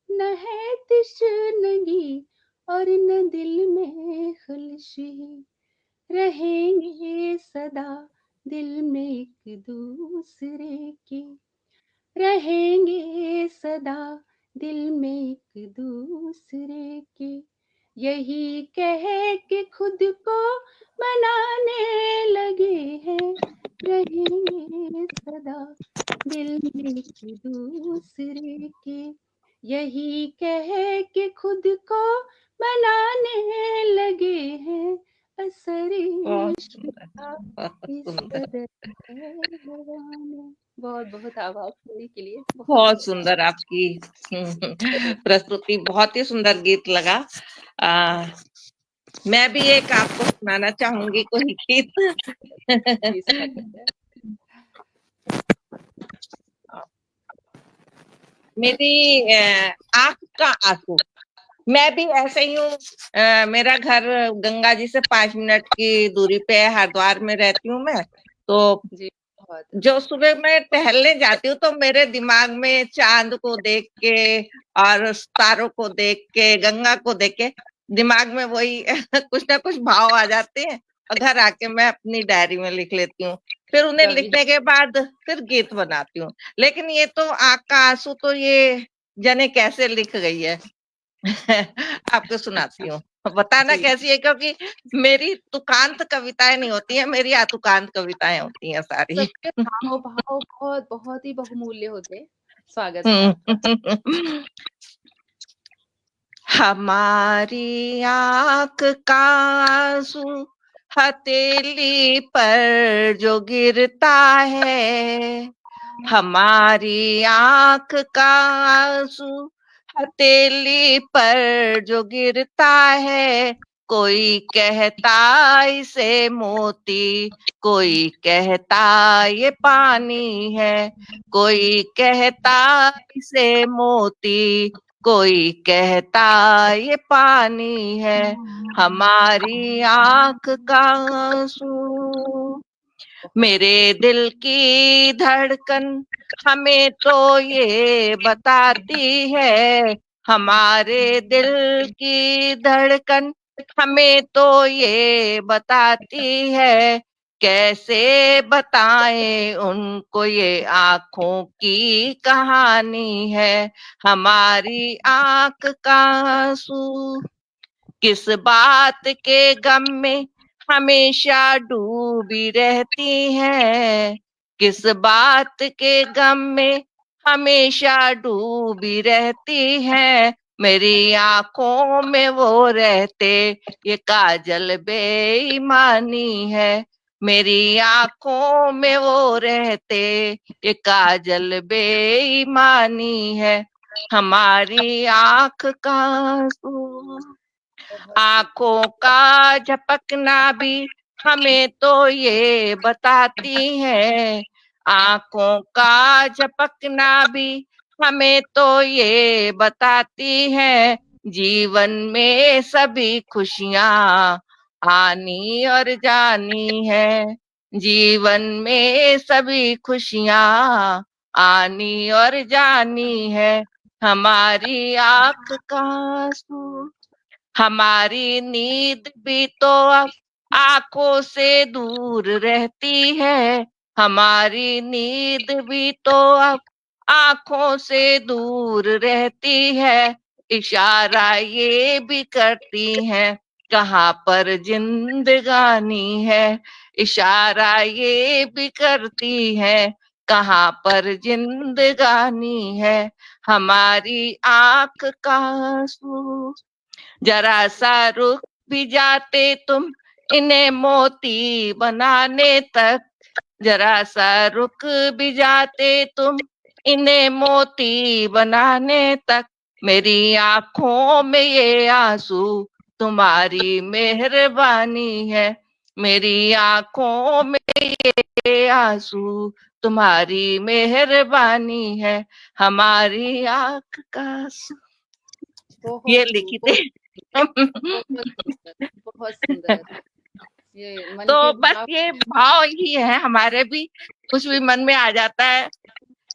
न है तिश्नगी और न दिल में खलिश ही। रहेंगे सदा दिल में एक दूसरे के, रहेंगे सदा दिल में एक दूसरे के, यही कह के खुद को मनाने लगे हैं। रहेंगे सदा दिल में एक दूसरे के, यही कह के खुद को मनाने लगे हैं। असर
बहुत
इश्क
सुंदर।
का
बहुत
इस
सुंदर।
कदर है हवा में। बहुत बहुत आभार सुनने के लिए, बहुत
बहुत
बहुत
सुंदर आपकी प्रस्तुति, बहुत ही सुंदर गीत लगा। मैं भी एक आपको सुनाना चाहूंगी कोई गीत।
जी स्वागत है।
मेरी आंख का आंसू। मैं भी ऐसे ही हूँ। मेरा घर गंगा जी से 5 मिनट की दूरी पे है, हरिद्वार में रहती हूँ मैं। तो
जी बहुत
जो सुबह मैं टहलने जाती हूँ तो मेरे दिमाग में चांद को देख के और तारों को देख के, गंगा को देख के दिमाग में वही कुछ ना कुछ भाव आ जाते हैं, और घर आके मैं अपनी डायरी में लिख लेती हूँ। फिर उन्हें
कवि।
लिखने के बाद फिर गीत बनाती हूँ। लेकिन ये तो आँख का आंसू तो ये जाने कैसे लिख गई है। आपको सुनाती हूँ, बताना
जी
कैसी है, क्योंकि मेरी तुकांत कविताएं नहीं होती हैं, मेरी अतुकांत कविताएं होती हैं सारी।
सबके हाव भाव बहुत बहुत ही बहुमूल्य होते हैं। स्वागत है आपका।
हम्म। हमारी आंख का आंसू हथेली पर जो गिरता है, हमारी आंख का आंसू हथेली पर जो गिरता है, कोई कहता इसे मोती, कोई कहता ये पानी है, कोई कहता इसे मोती, कोई कहता ये पानी है, हमारी आंख का आंसू। मेरे दिल की धड़कन हमें तो ये बताती है, हमारे दिल की धड़कन हमें तो ये बताती है कैसे बताएं उनको ये आंखों की कहानी है, हमारी आंख का आंसू। किस बात के गम में हमेशा डूबी रहती है, किस बात के गम में हमेशा डूबी रहती है। मेरी आंखों में वो रहते, ये काजल बेईमानी है। मेरी आंखों में वो रहते, ये काजल बेईमानी है, हमारी आंख का आंसू। आंखों का झपकना भी हमें तो ये बताती है, आंखों का झपकना भी हमें तो ये बताती है। जीवन में सभी खुशियां आनी और जानी है, जीवन में सभी खुशियां आनी और जानी है, हमारी आंख का आंसू। हमारी नींद भी तो अब आंखों से दूर रहती है, हमारी नींद भी तो अब आंखों से दूर रहती है। इशारा ये भी करती है, कहाँ पर जिंदगानी है। इशारा ये भी करती है, कहाँ पर जिंदगानी है, हमारी आंख का आंसू। जरा सा रुक भी जाते तुम इन्हें मोती बनाने तक, जरा सा रुक भी जाते तुम इन्हें मोती बनाने तक। मेरी आंखों में ये आंसू तुम्हारी मेहरबानी है, मेरी आंखों में ये आंसू तुम्हारी मेहरबानी है, हमारी आंख का आंसू। ये
बहुत
लिखी थी।
बहुत बहुत सुंदर, बहुत सुंदर। ये मन
तो
के
बस
भाव।
ये भाव ही है हमारे भी, कुछ भी मन में आ जाता है।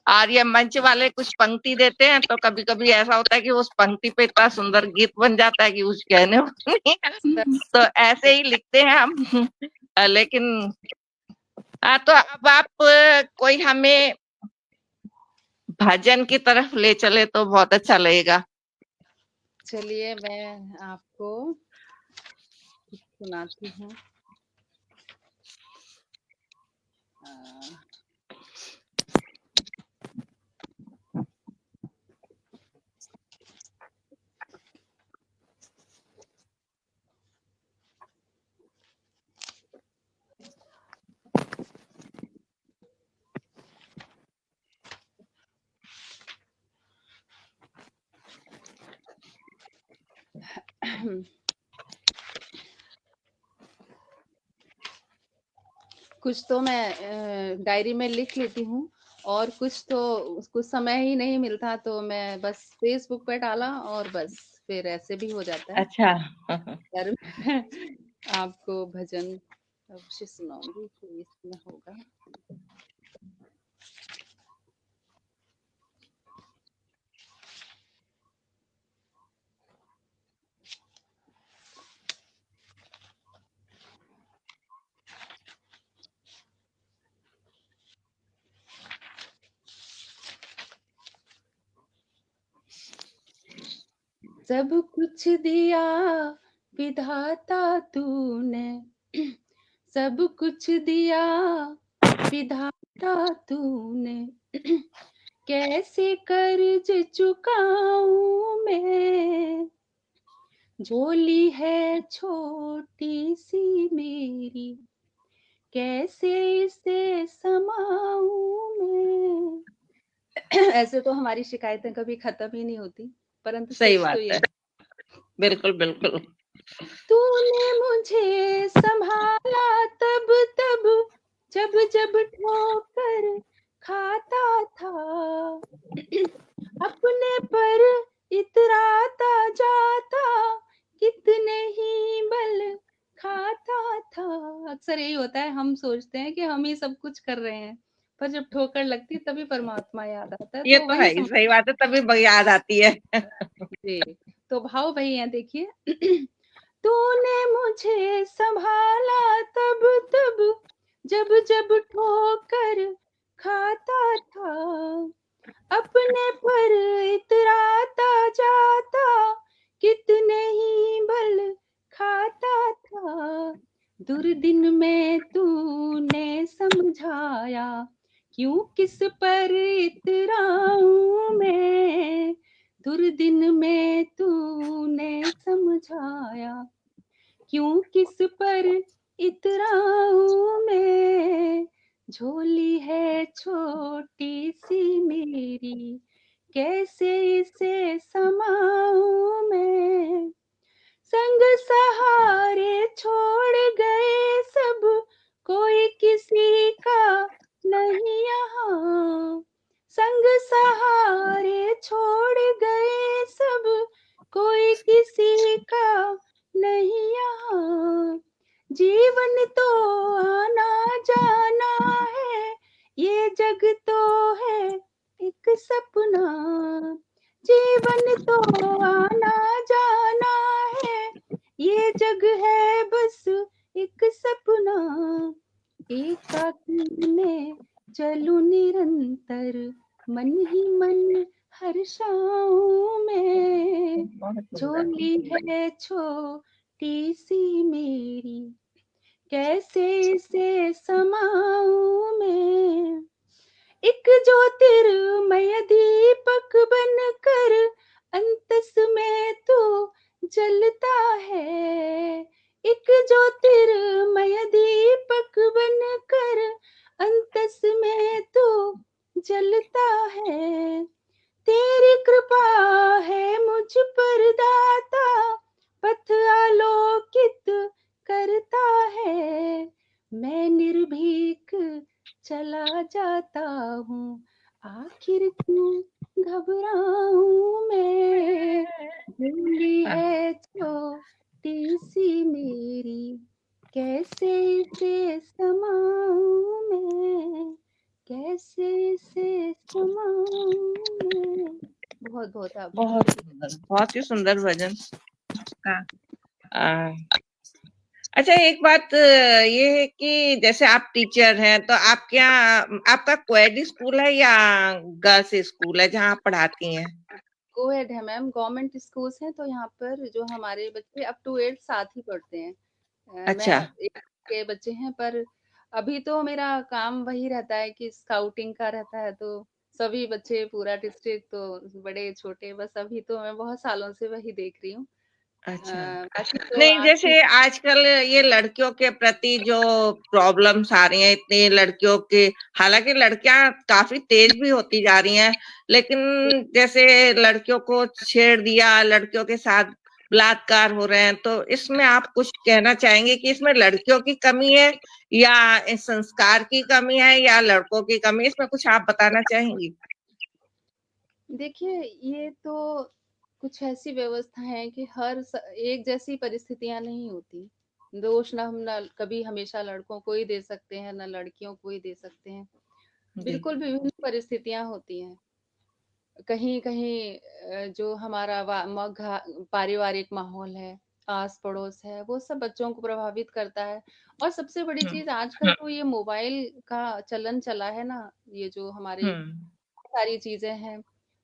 और ये मंच वाले कुछ पंक्ति देते हैं तो कभी कभी ऐसा होता है कि उस पंक्ति पे इतना सुंदर गीत बन जाता है कि कुछ कहने को नहीं है। तो ऐसे ही लिखते हैं हम। लेकिन तो अब आप कोई हमें भजन की तरफ ले चले तो बहुत अच्छा लगेगा।
चलिए मैं आपको सुनाती हूँ। कुछ तो मैं डायरी में लिख लेती हूँ, और कुछ तो कुछ समय ही नहीं मिलता तो मैं बस फेसबुक पे डाला और बस फिर ऐसे भी हो जाता है।
अच्छा।
पर मैं आपको भजन अवश्य सुनाऊंगी, कोई इसमें होगा। सब कुछ दिया विधाता तूने, सब कुछ दिया विधाता तूने, कैसे कर्ज चुकाऊं मैं, झोली है छोटी सी मेरी, कैसे इसे समाऊं मैं। ऐसे तो हमारी शिकायतें कभी खत्म ही नहीं होती, परंतु
सही
सच तो
बात
ये
है, बिल्कुल बिल्कुल।
तूने मुझे संभाला तब तब, जब जब ठोकर खाता था, अपने पर इतराता जाता, कितने ही बल खाता था। अक्सर यही होता है, हम सोचते हैं कि हम ही सब कुछ कर रहे हैं, पर जब ठोकर लगती है तभी परमात्मा याद आता है,
ये
तो
तो
वही
है ही, सही बात है, तभी याद आती है।
जी। तो भाव वही है, देखिए। तूने मुझे संभाला तब तब, जब जब ठोकर खाता था, अपने पर इतराता जाता, कितने ही बल खाता था। दुर्दिन में तूने समझाया, क्यों किस पर इतराऊं मैं। दुर्दिन में तूने समझाया, क्यों किस पर इतराऊं मैं। झोली है छोटी सी मेरी, कैसे इसे समाऊं मैं। संग सहारे छोड़ गए सब, कोई किसी का नहीं यहाँ। संग सहारे छोड़ गए सब, कोई किसी का नहीं यहाँ। जीवन तो आना जाना है, ये जग तो है एक सपना। जीवन तो आना जाना है, ये जग है बस एक सपना। एकाकी में चलूं निरंतर, मन ही मन हर्षाऊं मैं। झोली है छोटी सी मेरी, कैसे इसे समाऊं मैं। एक ज्योतिर्मय दीपक बनकर अंतस में तू जलता है। एक ज्योतिर्मय दीपक बनकर अंतस में तू जलता है। तेरी कृपा है मुझ पर दाता, पथ आलोकित करता है। मैं निर्भीक चला जाता हूँ, आखिर क्यों घबराऊं मैं। झोली है छोटी सी मेरी, कैसे इसे समाऊं मैं। कैसे इसे समाऊं मैं। बहुत बहुत आभार।
बहुत ही सुंदर भजन। हाँ। अच्छा, एक बात ये है कि जैसे आप टीचर हैं, तो आप क्या, आपका क्वेड स्कूल है या गर्ल्स स्कूल है जहाँ आप पढ़ाती हैं?
कोएड है मैम, गवर्नमेंट स्कूल्स हैं, तो यहाँ पर जो हमारे बच्चे अप टू 8 साथ ही पढ़ते हैं।
अच्छा।
मैं एक के बच्चे हैं, पर अभी तो मेरा काम वही रहता है कि स्काउटिंग का रहता है, तो सभी बच्चे पूरा डिस्ट्रिक्ट, तो बड़े छोटे, बस अभी तो मैं बहुत सालों से वही देख रही हूँ।
अच्छा।
बाकी तो
नहीं,
आपकी
जैसे आजकल ये लड़कियों के प्रति जो प्रॉब्लम्स आ रही हैं, इतनी लड़कियों के, हालांकि लड़कियां काफी तेज भी होती जा रही हैं, लेकिन जैसे लड़कियों को छेड़ दिया, लड़कियों के साथ बलात्कार हो रहे हैं, तो इसमें आप कुछ कहना चाहेंगे कि इसमें लड़कियों की कमी है या इस संस्कार की कमी है या लड़कों की कमी है? इसमें कुछ आप बताना चाहेंगी?
देखिए, ये तो कुछ ऐसी व्यवस्था है कि एक जैसी परिस्थितियां नहीं होती। दोष ना हम ना कभी हमेशा लड़कों को ही दे सकते हैं, ना लड़कियों को ही दे सकते हैं।
जी।
बिल्कुल विभिन्न परिस्थितियां होती हैं। कहीं कहीं जो हमारा पारिवारिक माहौल है, आस पड़ोस है, वो सब बच्चों को प्रभावित करता है। और सबसे बड़ी
हम्म।
चीज आजकल तो ये मोबाइल का चलन चला है ना, ये जो हमारे
हम्म।
सारी चीजें हैं,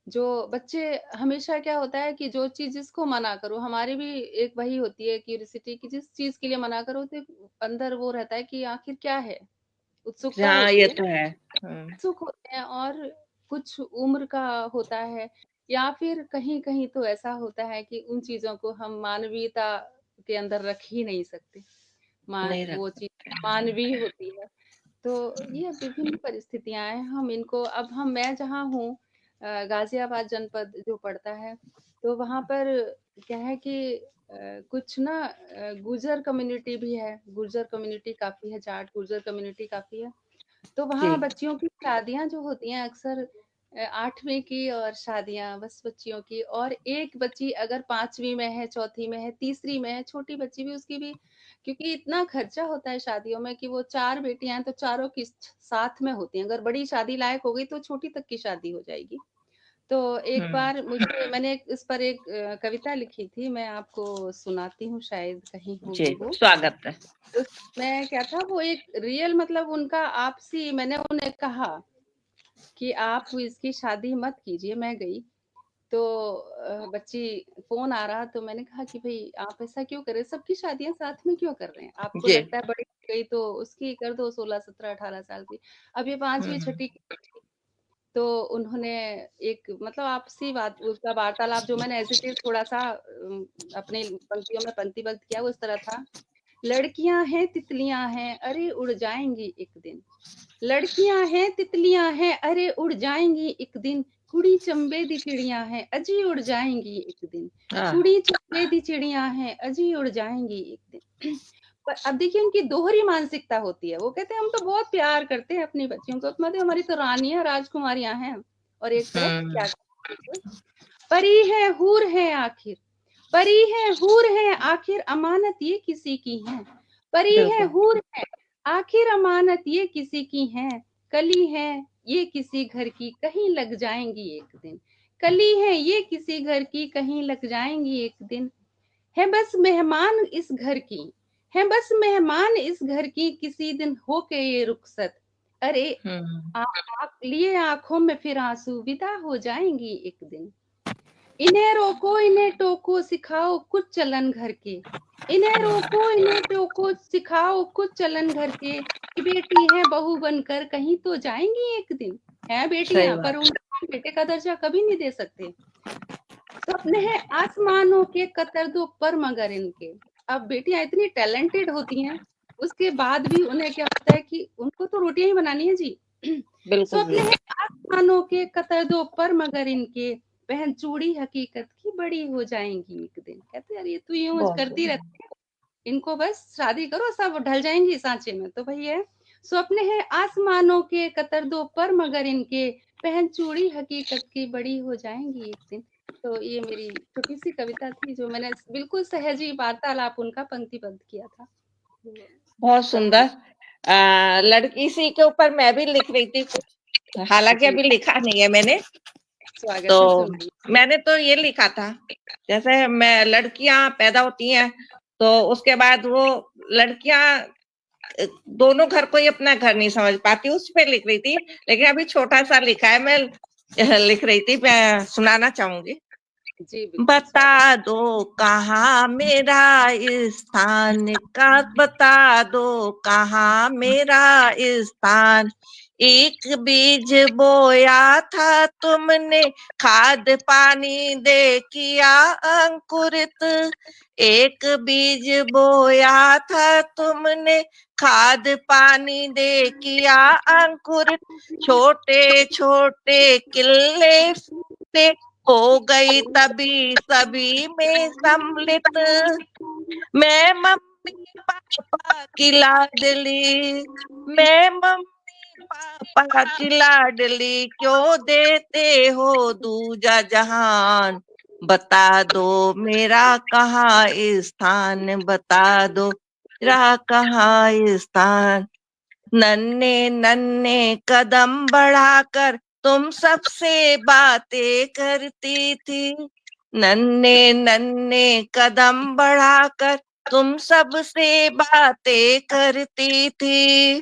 जो बच्चे, हमेशा क्या होता है कि जो चीज जिसको मना करो, हमारी भी एक वही होती है क्यूरियोसिटी कि जिस चीज के लिए मना करो तो अंदर वो रहता है कि आखिर क्या है, उत्सुकता
हाँ,
होती
ये
है।
तो है। हम्म।
उत्सुक होते हैं, और कुछ उम्र का होता है, या फिर कहीं कहीं तो ऐसा होता है कि उन चीजों को हम मानवीयता के अंदर रख ही नहीं सकते।
नहीं रख
वो चीज
सकते हैं।
मानवीय होती है। तो ये विभिन्न परिस्थितियां हैं, हम इनको, अब मैं जहाँ हूँ, गाजियाबाद जनपद जो पड़ता है, तो वहाँ पर क्या है कि कुछ ना गुर्जर कम्युनिटी भी है, गुर्जर कम्युनिटी काफी है, जाट गुर्जर कम्युनिटी काफी है। तो
जी।
वहाँ बच्चियों की शादियां जो होती हैं अक्सर 8वीं की, और शादियां बस बच्चियों की, और एक बच्ची अगर 5वीं में है, चौथी में है, तीसरी में है, छोटी बच्ची भी, उसकी भी, क्योंकि इतना खर्चा होता है शादियों में कि वो 4 बेटियां हैं तो चारों की साथ में होती हैं। अगर बड़ी शादी लायक हो गई तो छोटी तक की शादी हो जाएगी। तो एक बार मैंने इस पर एक कविता लिखी थी, मैं आपको सुनाती हूँ, शायद कहीं होगी वो।
स्वागत है।
उसमें क्या था, वो एक रियल मतलब उनका आपसी, मैंने उन्हें कहा कि आप इसकी शादी मत कीजिए। मैं गई तो बच्ची फोन आ रहा, तो मैंने कहा कि भाई आप ऐसा क्यों कर रहे हैं, सबकी शादियां साथ में क्यों कर रहे हैं, आपको लगता है बड़ी हो गई तो उसकी कर दो, 16 17 18 साल की, अब ये 5वीं 6वीं की थी। तो उन्होंने एक मतलब आपसी बात, उसका वार्तालाप जो मैंने ऐसे थे थोड़ा सा अपनी पंक्तियों में पंक्तिबद्ध किया, वो इस तरह था। लड़कियां हैं तितलियां हैं, अरे उड़ जाएंगी एक दिन। लड़कियां हैं तितलियां हैं, अरे उड़ जाएंगी एक दिन। कुड़ी चंबे दी चिड़ियां हैं, अजी उड़ जाएंगी एक दिन। कुड़ी चंबे दी चिड़ियां हैं, अजी उड़ जाएंगी एक दिन। पर अब देखिए उनकी दोहरी मानसिकता होती है। वो कहते हैं हम तो बहुत प्यार करते हैं अपनी बच्चियों को, मतलब हमारी तो रानियां राजकुमारियां हैं। और एक तरफ क्या, परी है हूर है आखिर, परी है हूर है आखिर, अमानत ये किसी की है। परी है हूर है आखिर, अमानत ये किसी की है। कली है ये किसी घर की, कहीं लग जाएंगी एक दिन। कली है ये किसी घर की, कहीं लग जाएंगी एक दिन। है बस मेहमान इस घर की, है बस मेहमान इस घर की, किसी दिन हो के ये रुखसत। अरे आप लिए आंखों में फिर आंसू, विदा हो जाएंगी एक दिन। इन्हें रोको इन्हें टोको, सिखाओ कुछ चलन घर के। इन्हें रोको इन्हें टोको, सिखाओ कुछ चलन घर के। कि बेटी है बहू बनकर कहीं तो जाएंगी एक दिन। है बेटियां, पर उनको बेटे का दर्जा कभी नहीं दे सकते। सपने हैं आसमानों के, कतर दो पर मगर इनके। अब बेटियां इतनी टैलेंटेड होती हैं, उसके बाद भी उन्हें क्या होता है कि उनको तो रोटियां ही बनानी है जी। सपने हैं आसमानों के, कतर दो पर मगर इनके। बहन चूड़ी हकीकत की, बड़ी हो जाएंगी एक दिन। कहते यार ये तो यूं करती रहती है, इनको बस शादी करो सब ढल जाएंगी सांचे में। तो भैया स्वप्न है आसमानों के, कतर दो पर मगर इनके। पहन चूड़ी हकीकत की, बड़ी हो जाएंगी एक दिन। तो ये मेरी छोटी सी कविता थी, जो मैंने बिल्कुल सहजी वार्तालाप उनका पंक्तिबद्ध किया था।
बहुत सुंदर। लड़की सी के ऊपर मैं भी लिख रही थी कुछ, हालांकि अभी लिखा नहीं है मैंने। तो मैंने तो ये लिखा था, जैसे मैं लड़कियां पैदा होती हैं तो उसके बाद वो लड़कियां दोनों घर को ही अपना घर नहीं समझ पाती, उस पे लिख रही थी। लेकिन अभी छोटा सा लिखा है, मैं लिख रही थी, मैं सुनाना चाहूंगी। बता दो कहाँ मेरा स्थान का, बता दो कहाँ मेरा स्थान। एक बीज बोया था तुमने, खाद पानी दे किया अंकुरित। एक बीज बोया था तुमने, खाद पानी दे किया अंकुरित। छोटे छोटे किले से हो गई तभी सभी में सम्मिलित। मैं मम्मी पापा की लाडली, मैं मम्मी पापा की लाडली, क्यों देते हो दूजा जहान। बता दो मेरा कहाँ स्थान, बता दो मेरा कहाँ स्थान। नन्हे नन्हे कदम बढ़ाकर तुम सबसे बातें करती थी। नन्हे नन्हे कदम बढ़ाकर तुम सबसे बातें करती थी।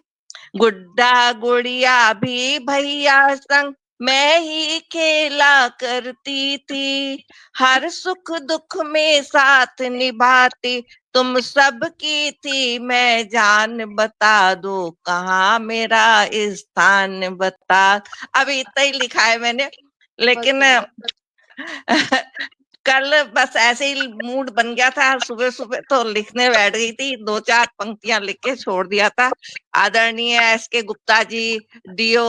गुड्डा गुड़िया भी भैया संग मैं ही खेला करती थी। हर सुख दुख में साथ निभाती तुम सबकी थी मैं जान। बता दो कहाँ मेरा स्थान, बता। अभी इतना ही लिखा है मैंने, लेकिन कल बस ऐसे ही मूड बन गया था, सुबह सुबह तो लिखने बैठ गई थी, 2-4 पंक्तियां लिख के छोड़ दिया था। आदरणीय S K. Gupta ji, DO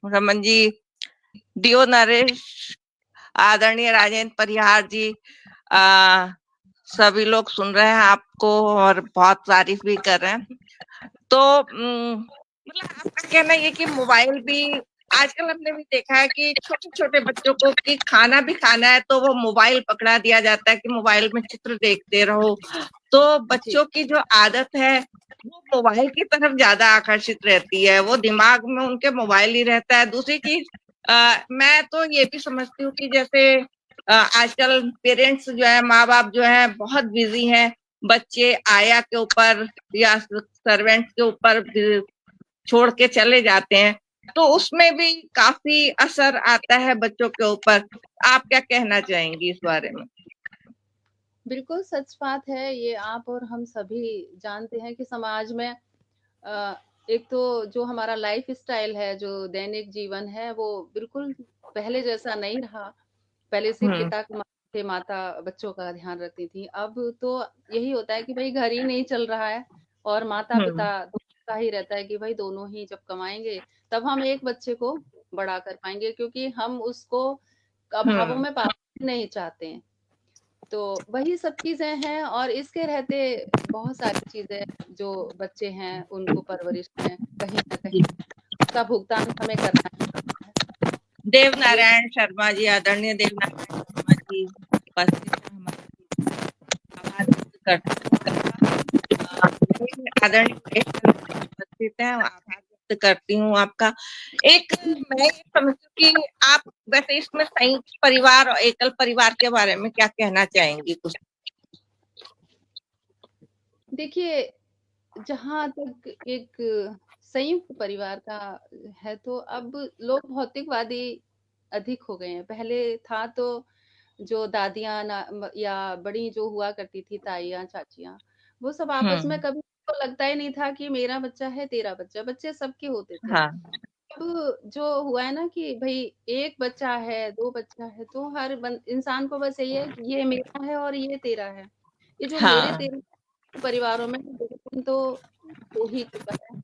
Raman ji, DO Naresh, आदरणीय राजेंद्र परिहार जी, सभी लोग सुन रहे हैं आपको और बहुत तारीफ भी कर रहे हैं। तो मतलब आपका कहना ये कि मोबाइल भी आजकल हमने भी देखा है कि छोटे छोटे बच्चों को कि खाना भी खाना है तो वो मोबाइल पकड़ा दिया जाता है कि मोबाइल में चित्र देखते रहो। तो बच्चों की जो आदत है वो मोबाइल की तरफ ज्यादा आकर्षित रहती है, वो दिमाग में उनके मोबाइल ही रहता है। दूसरी चीज मैं तो ये भी समझती हूँ कि जैसे आजकल पेरेंट्स जो है, माँ बाप जो है बहुत बिजी हैं, बच्चे आया के ऊपर या सर्वेंट के ऊपर छोड़ के चले जाते हैं, तो उसमें भी काफी असर आता है बच्चों के ऊपर। आप क्या कहना चाहेंगी इस बारे में?
बिल्कुल सच बात है ये। आप और हम सभी जानते हैं कि समाज में एक तो जो हमारा लाइफ स्टाइल है, जो दैनिक जीवन है, वो बिल्कुल पहले जैसा नहीं रहा। पहले सिर्फ
हम्म।
पिता कमाते थे, माता बच्चों का ध्यान रखती थी। अब तो यही होता है कि भाई घर ही नहीं चल रहा है और माता
हम्म।
पिता दोनों का ही रहता है कि भाई दोनों ही जब कमाएंगे तब हम एक बच्चे को बड़ा कर पाएंगे, क्योंकि हम उसको अभावों
हम्म।
में पालना नहीं चाहते हैं। तो वही सब चीजें हैं, और इसके रहते बहुत सारी चीजें जो बच्चे हैं उनको परवरिश में कहीं ना कहीं उसका भुगतान हमें करना ही पड़ता है।
देव
ये
नारायण शर्मा जी, आदरणीय देव नारायण शर्मा जी उपस्थित हैं हमारे बीच। आभार व्यक्त करती हूँ। आदरणीय महेश चंद्र जी उपस्थित हैं, आभार व्यक्त करती हूँ आपका। एक मैं ये समझती हूँ कि आप वैसे इसमें संयुक्त परिवार और एकल परिवार के बारे में क्या कहना चाहेंगी कुछ?
देखिए, जहाँ तक एक संयुक्त परिवार का है, तो अब लोग भौतिकवादी अधिक हो गए हैं। पहले था तो जो दादियाँ या बड़ी जो हुआ करती थी, ताइयाँ, चाचियाँ, वो सब आपस में
हम्म।
कभी तो लगता ही नहीं था कि मेरा बच्चा है, तेरा बच्चा, बच्चे सबके होते थे।
हाँ।
अब जो हुआ है ना कि भाई एक बच्चा है, 2 बच्चा है, तो हर इंसान को बस यही है कि ये मेरा है और ये तेरा है। ये जो मेरे
हाँ।
तेरे परिवारों में तो हो ही चुका है,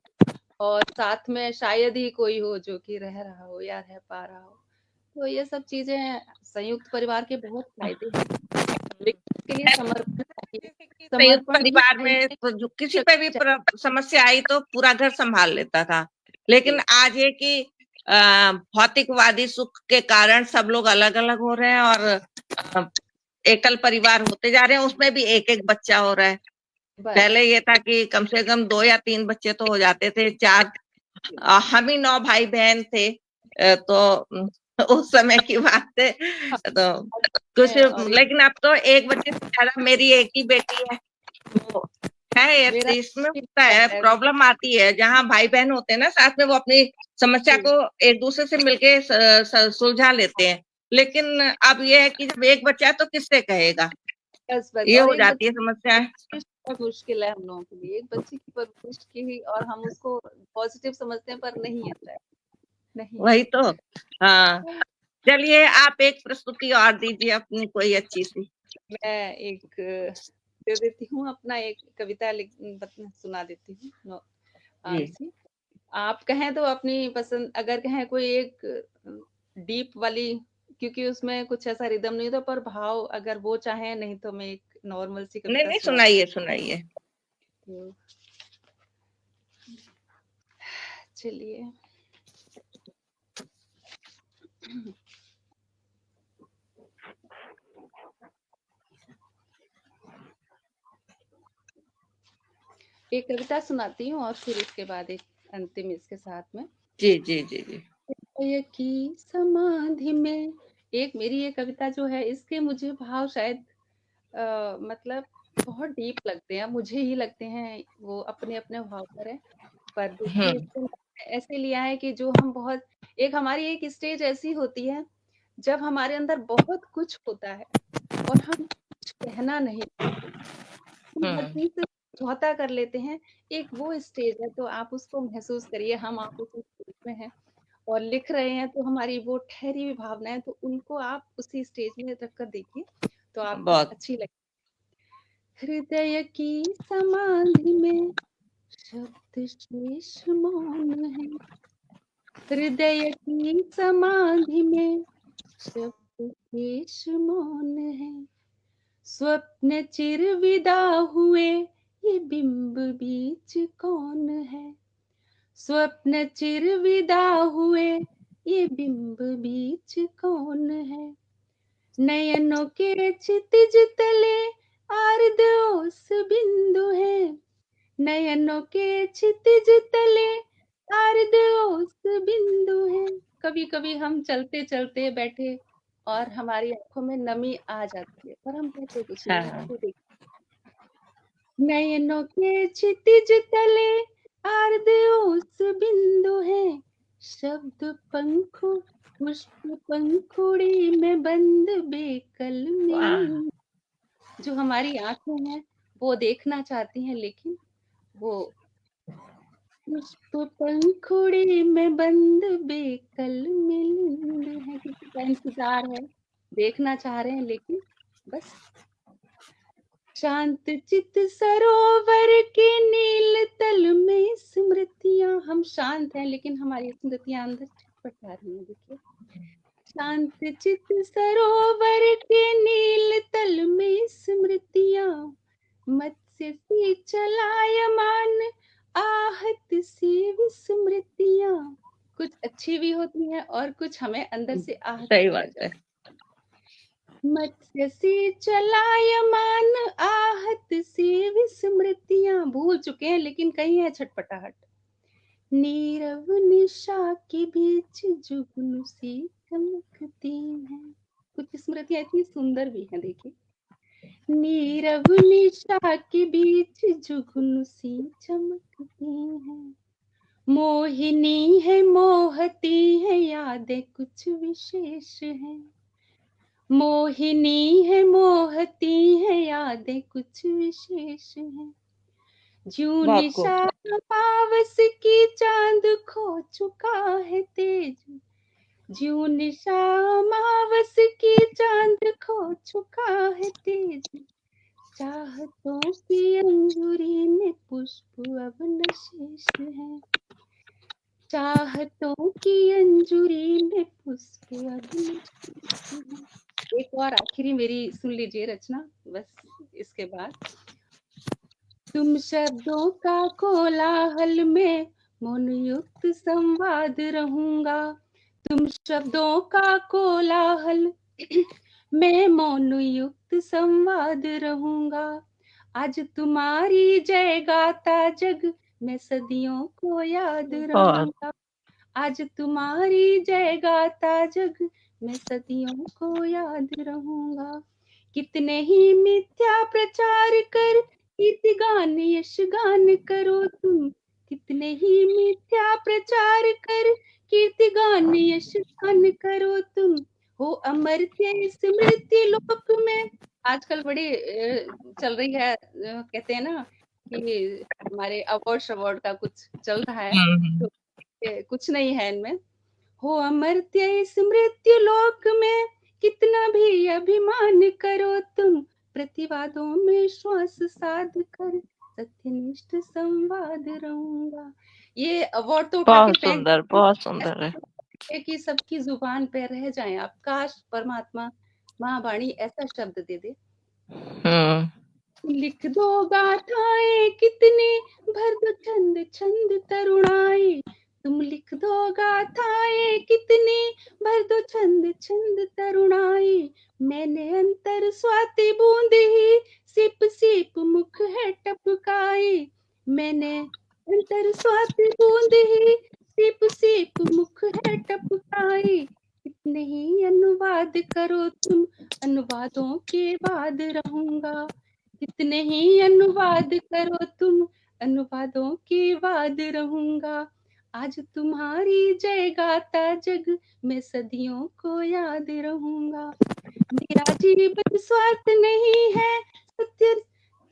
और साथ में शायद ही कोई हो जो कि रह रहा हो या रह पा रहा हो। तो ये सब चीजें, संयुक्त परिवार के बहुत फायदे हैं, लेकिन इसके लिए समर्पण चाहिए।
जैसे कि संयुक्त
समर्पण भी
परिवार में
चाहिए,
तो जो किसी पे भी
शक्ति
समस्या आई तो पूरा घर संभाल लेता था, लेकिन
चाहिए।
आज ये कि भौतिकवादी सुख के कारण सब लोग अलग अलग हो रहे हैं और एकल परिवार होते जा रहे हैं, उसमें भी एक एक बच्चा हो रहा है।
बस
पहले ये था कि कम से कम 2 या 3 बच्चे तो हो जाते थे, 4। हम ही 9 भाई बहन थे। तो उस समय की बात है। तो कुछ,
और एक
लेकिन अब तो एक बच्चे से ज्यादा, मेरी एक ही बेटी है। तो है
मेरा
इसमें होता है,
है
प्रॉब्लम आती है जहाँ भाई बहन होते हैं ना साथ में, वो अपनी समस्या
जी,
को एक दूसरे से मिलके सुलझा लेते हैं। लेकिन अब ये है कि जब एक बच्चा है तो किससे कहेगा,
बस
ये
और
हो
एक
जाती
बच्चे
है
की
समस्या।
परवरिश बहुत मुश्किल है हम लोगों के लिए। एक बच्चे की परवरिश की, और हम उसको पॉजिटिव समझते हैं, पर नहीं आता है, नहीं
वही
आता
तो। हाँ। चलिए, आप एक प्रस्तुति और दीजिए अपनी कोई अच्छी सी।
है। मैं एक दे देती हूँ, अपना एक कविता सुना देती हूँ।
जी।
सी आप कहें तो अपनी पसंद, अगर कहें कोई एक डीप वाली, क्योंकि उसमें कुछ ऐसा रिदम नहीं था, पर भाव अगर वो चाहे, नहीं तो मैं एक नॉर्मल सी
नहीं
कविता
नहीं,
सुना
सुनाइए सुनाइए।
तो चलिए। एक कविता सुनाती हूँ और फिर उसके बाद एक अंतिम इसके साथ में।
जी जी जी जी।
हृदय की समाधि में, एक मेरी ये कविता जो है, इसके मुझे भाव शायद मतलब बहुत डीप लगते हैं, मुझे ही लगते हैं, वो अपने अपने भाव पर है। पर देखिए,
हम्म।
इसको ऐसे लिया है कि जो हम बहुत, एक हमारी एक स्टेज ऐसी होती है जब हमारे अंदर बहुत कुछ होता है और हम कुछ कहना नहीं चाहते, हम हर
हम्म।
चीज से समझौता कर लेते हैं। एक वो स्टेज है, तो आप उसको महसूस करिए, हम आप उस स्टेज में हैं और लिख रहे हैं, तो हमारी वो ठहरी हुई भावनाएं, तो उनको आप उसी स्टेज में रख कर देखिए, तो आपको
बहुत।
अच्छी लगेगी। हृदय की समाधि में शब्द शेष मौन है, हृदय की समाधि में शब्द शेष मौन है, स्वप्न चिर विदा हुए, ये बिंब बीच कौन है, स्वप्न चिर विदा हुए, ये बिंब बीच कौन है, नयनों के क्षितिज तले आर्द्र ओस बिंदु है, नयनों के क्षितिज तले आर्द्र ओस बिंदु है, कभी कभी हम चलते चलते बैठे और हमारी आंखों में नमी आ जाती है, पर हम कहते कुछ नहीं
हाँ।
है। नयनों के क्षितिज तले आर्द्र उस बिंदु है, शब्द पंखु पुष्प पंखुड़ी में बंद बेकल मिलिंद। जो हमारी आंखें हैं वो देखना चाहती हैं, लेकिन वो पुष्प पंखुड़ी में बंद बेकल मिलिंद है। किसी का इंतजार है, देखना चाह रहे हैं, लेकिन बस शांत चित सरोवर के नील तल में स्मृतियां। हम शांत हैं, लेकिन हमारी स्मृतियां अंदर छटपटा रही हैं। देखिए, शांत चित सरोवर के नील तल में स्मृतियां, मत्स्य सी चलायमान आहत सी विस्मृतियां। कुछ अच्छी भी होती हैं और कुछ हमें अंदर से आहत
सही
किया
बात
जाता
है।
मत्स्य सी चलायमान आहत सी विस्मृतियां। भूल चुके हैं, लेकिन कहीं है छटपटाहट। नीरव निशा के बीच जुगनू सी चमकती हैं। कुछ स्मृतियां इतनी सुंदर भी हैं, देखिए। नीरव निशा के बीच जुगनू सी चमकती हैं। मोहिनी है मोहती है यादें कुछ विशेष हैं। मोहिनी है मोहती है यादें कुछ विशेष हैं। ज्यों
बहुत खूब।
निशा पावस की चांद खो चुका है तेज, ज्यों निशा मावस की चांद खो चुका है तेज। चाहतों की अंगूरी में पुष्प अब न शेष है। चाहतों की अंजूरी में पुष्प अब न शेष है। एक और आखिरी मेरी सुन लीजिए रचना, बस इसके बाद। तुम शब्दों का कोलाहल में मौन युक्त संवाद रहूंगा। तुम शब्दों का कोलाहल मैं मौन युक्त संवाद रहूंगा। आज तुम्हारी जय गाता जग मैं सदियों को याद रहूंगा। आज तुम्हारी जय गाता जग मैं सदियों को याद रहूंगा। कितने ही मिथ्या प्रचार कर कीर्तिगान यशगान करो तुम। कितने ही मिथ्या प्रचार कर कीर्तिगान यशगान करो तुम। हो अमर्त्य स्मृति लोक में। आजकल बड़ी चल रही है, कहते हैं ना कि हमारे अवार्ड का कुछ चल रहा है, तो कुछ नहीं है इनमें। हो अमर्त्य स्मृति लोक में कितना भी अभिमान करो तुम। प्रतिवादों में श्वास साध कर सत्यनिष्ठ संवाद रहूंगा। ये अवार्ड तो उठा के
बहुत
फेंक
सुंदर, बहुत सुंदर है।
ऐसा कि सबकी जुबान पे रह जाए आप। काश परमात्मा महावाणी ऐसा शब्द दे दे। लिख दो गाथाएं कितनी भर दो छंद छंद तरुणाई। तुम लिख दो गाथाएं कितनी भर दो छंद छंद तरुणाई। मैंने अंतर स्वाति बूंद ही सिप सिप मुख है टपकाई। मैंने अंतर स्वाति बूंद ही सिप सिप मुख है टपकाई। कितने ही अनुवाद करो तुम, अनुवादों के बाद रहूंगा। कितने ही अनुवाद करो तुम, अनुवादों के बाद रहूंगा। आज तुम्हारी जय गाता जग मैं सदियों को याद रहूंगा। मेरा जीवन स्वार्थ नहीं है, सत्य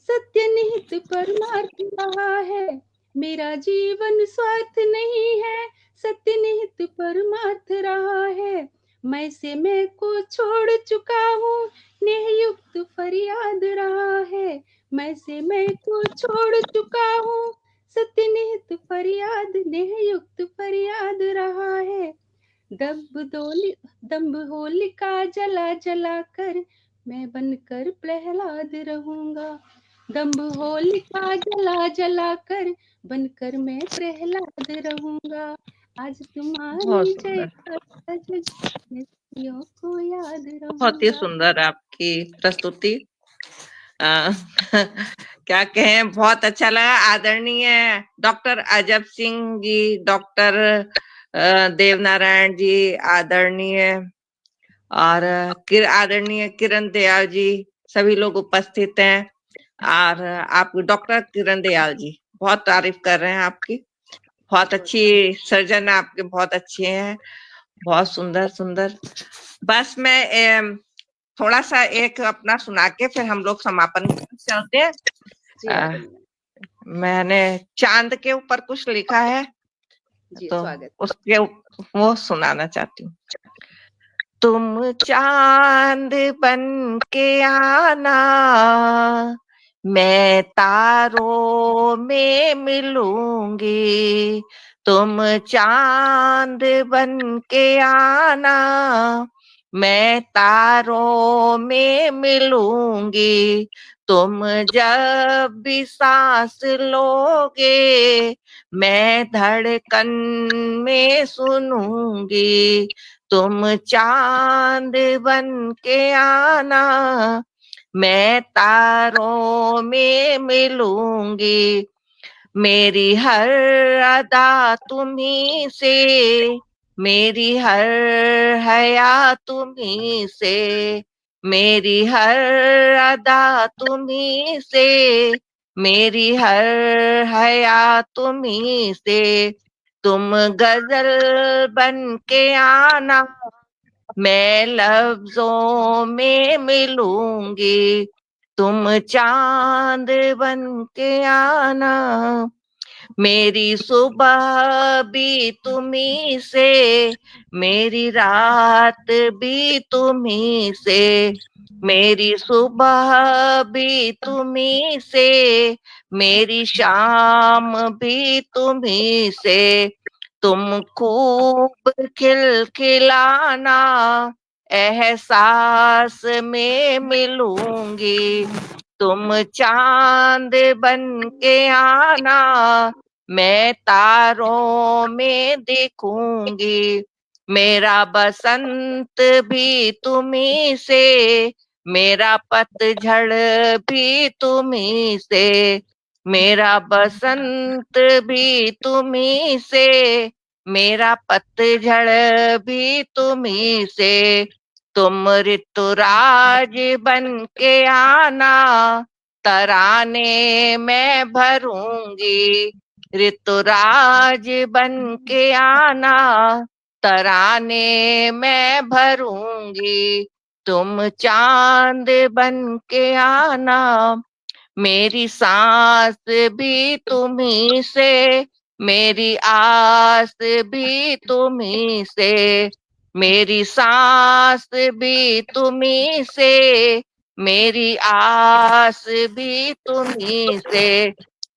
सत्य निहित परमार्थ रहा है। मेरा जीवन स्वार्थ नहीं है, सत्य निहित परमार्थ रहा है। मैं से मैं को छोड़ चुका हूँ, नेह युक्त फरियाद रहा है। मैं से मैं को छोड़ चुका हूँ, सत्य निहित फरियाद नेह युक्त फरियाद रहा है। दम्भ होलिका जला जला कर मैं बनकर प्रहलाद रहूंगा। दम्भ होलिका जला जला कर बनकर मैं प्रहलाद रहूंगा। आज तुम्हारी जय को याद
बहुत ही
रहूंगा।
सुंदर आपकी प्रस्तुति। क्या कहें, बहुत अच्छा लगा। आदरणीय डॉक्टर अजब सिंह जी, डॉक्टर देवनारायण जी, आदरणीय और आदरणीय किरण दयाल जी, सभी लोग उपस्थित हैं। और आप डॉक्टर किरण दयाल जी बहुत तारीफ कर रहे हैं आपकी, बहुत अच्छी सर्जन आपके, बहुत अच्छे हैं, बहुत सुंदर सुंदर। बस मैं थोड़ा सा एक अपना सुना के फिर हम लोग समापन चलते हैं।
जी आदरणीय।
मैंने चांद के ऊपर कुछ लिखा है
जी,
तो
स्वागत।
उसके वो सुनाना चाहती हूँ। तुम चांद बन के आना, मैं तारों में मिलूंगी। तुम चांद बन के आना, मैं तारों में मिलूंगी। तुम जब भी सांस लोगे, मैं धड़कन में सुनूंगी। तुम चांद बन के आना, मैं तारों में मिलूंगी। मेरी हर अदा तुम्ही से, मेरी हर हया तुम्ही से, मेरी हर अदा तुम्ही से, मेरी हर हया तुम्ही से। तुम गजल बन के आना, मैं लफ्जों में मिलूंगी। तुम चांद बन के आना, मेरी सुबह भी तुम्ही से, मेरी रात भी तुम्ही से, मेरी सुबह भी तुम्ही से, मेरी शाम भी तुम्ही से। तुम खूब खिलखिलाना, एहसास में मिलूंगी। तुम चांद बन के आना, मैं तारों में दिखूंगी। मेरा बसंत भी तुम्ही से, मेरा पतझड़ भी तुम्ही से, मेरा बसंत भी तुम्ही से, मेरा पतझड़ भी तुम्ही से। तुम ऋतुराज बन के आना, तराने मैं भरूंगी। ऋतुराज बन के आना, तराने मैं भरूंगी। तुम चांद बन के आना, मेरी सांस भी तुम्ही से, मेरी आस भी तुम्ही से, मेरी सांस भी तुम्ही से, मेरी आस भी तुम्ही से।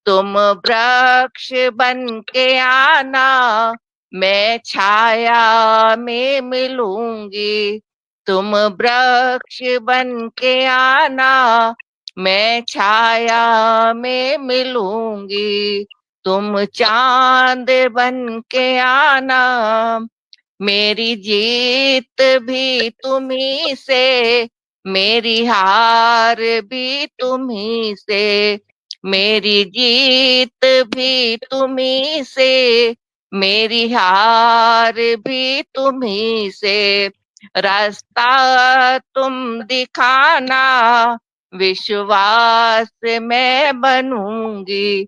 तुम वृक्ष बन के आना, मैं छाया में मिलूंगी। तुम वृक्ष बन के आना, मैं छाया में मिलूंगी। तुम चांद बन के आना, मेरी जीत भी तुम्ही से, मेरी हार भी तुम्ही से, मेरी जीत भी तुम्ही से, मेरी हार भी तुम्ही से। रास्ता तुम दिखाना, विश्वास मैं बनूंगी।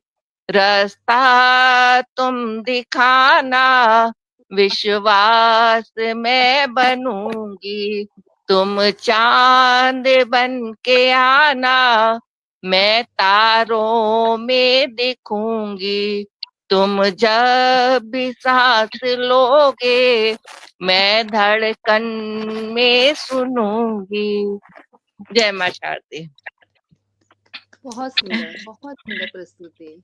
रास्ता तुम दिखाना, विश्वास मैं बनूंगी। तुम चांद बन के आना, मैं तारों में दिखूंगी। तुम जब भी सांस लोगे, मैं धड़कन में सुनूंगी। जय मां शारदे।
बहुत सुंदर प्रस्तुति,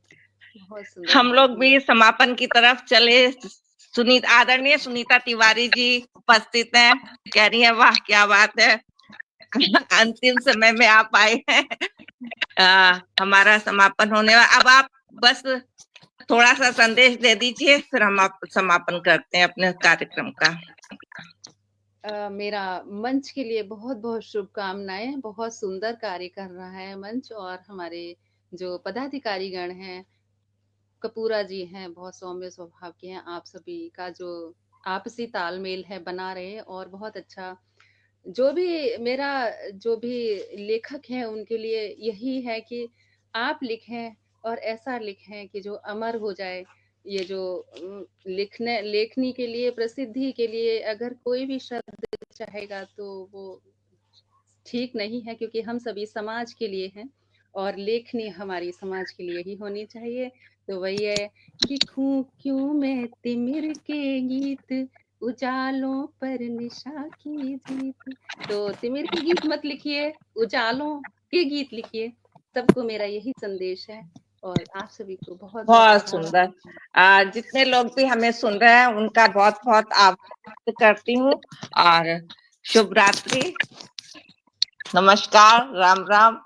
बहुत सुंदर।
हम लोग भी समापन की तरफ चले। आदरणीय सुनीता तिवारी जी उपस्थित हैं, कह रही है वाह क्या बात है, अंतिम समय में आप आए हैं। हमारा समापन होने वाला, अब आप बस थोड़ा सा संदेश दे दीजिए, फिर हम आप समापन करते हैं अपने कार्यक्रम का।
मेरा मंच के लिए बहुत बहुत शुभकामनाएं। बहुत सुंदर कार्य कर रहा है मंच, और हमारे जो पदाधिकारी गण हैं कपूरा जी हैं, बहुत सौम्य स्वभाव के हैं। आप सभी का जो आपसी तालमेल है बना रहे, और बहुत अच्छा जो भी लेखक हैं उनके लिए यही है कि आप लिखें और ऐसा लिखें कि जो अमर हो जाए। ये जो लेखनी के लिए, प्रसिद्धि के लिए अगर कोई भी शब्द चाहेगा तो वो ठीक नहीं है, क्योंकि हम सभी समाज के लिए हैं और लेखनी हमारी समाज के लिए ही होनी चाहिए। तो वही है, लिखूं क्यों मैं तिमिर के गीत, उजालों पर निशा की जीत। तो तिमिर के गीत मत लिखिए, उजालों के गीत लिखिए। सबको मेरा यही संदेश है, और आप सभी को बहुत बहुत
बहुत
आभार।
सुंदर। जितने लोग भी हमें सुन रहे हैं उनका बहुत बहुत आभार व्यक्त करती हूँ, और शुभ रात्रि, नमस्कार, राम राम।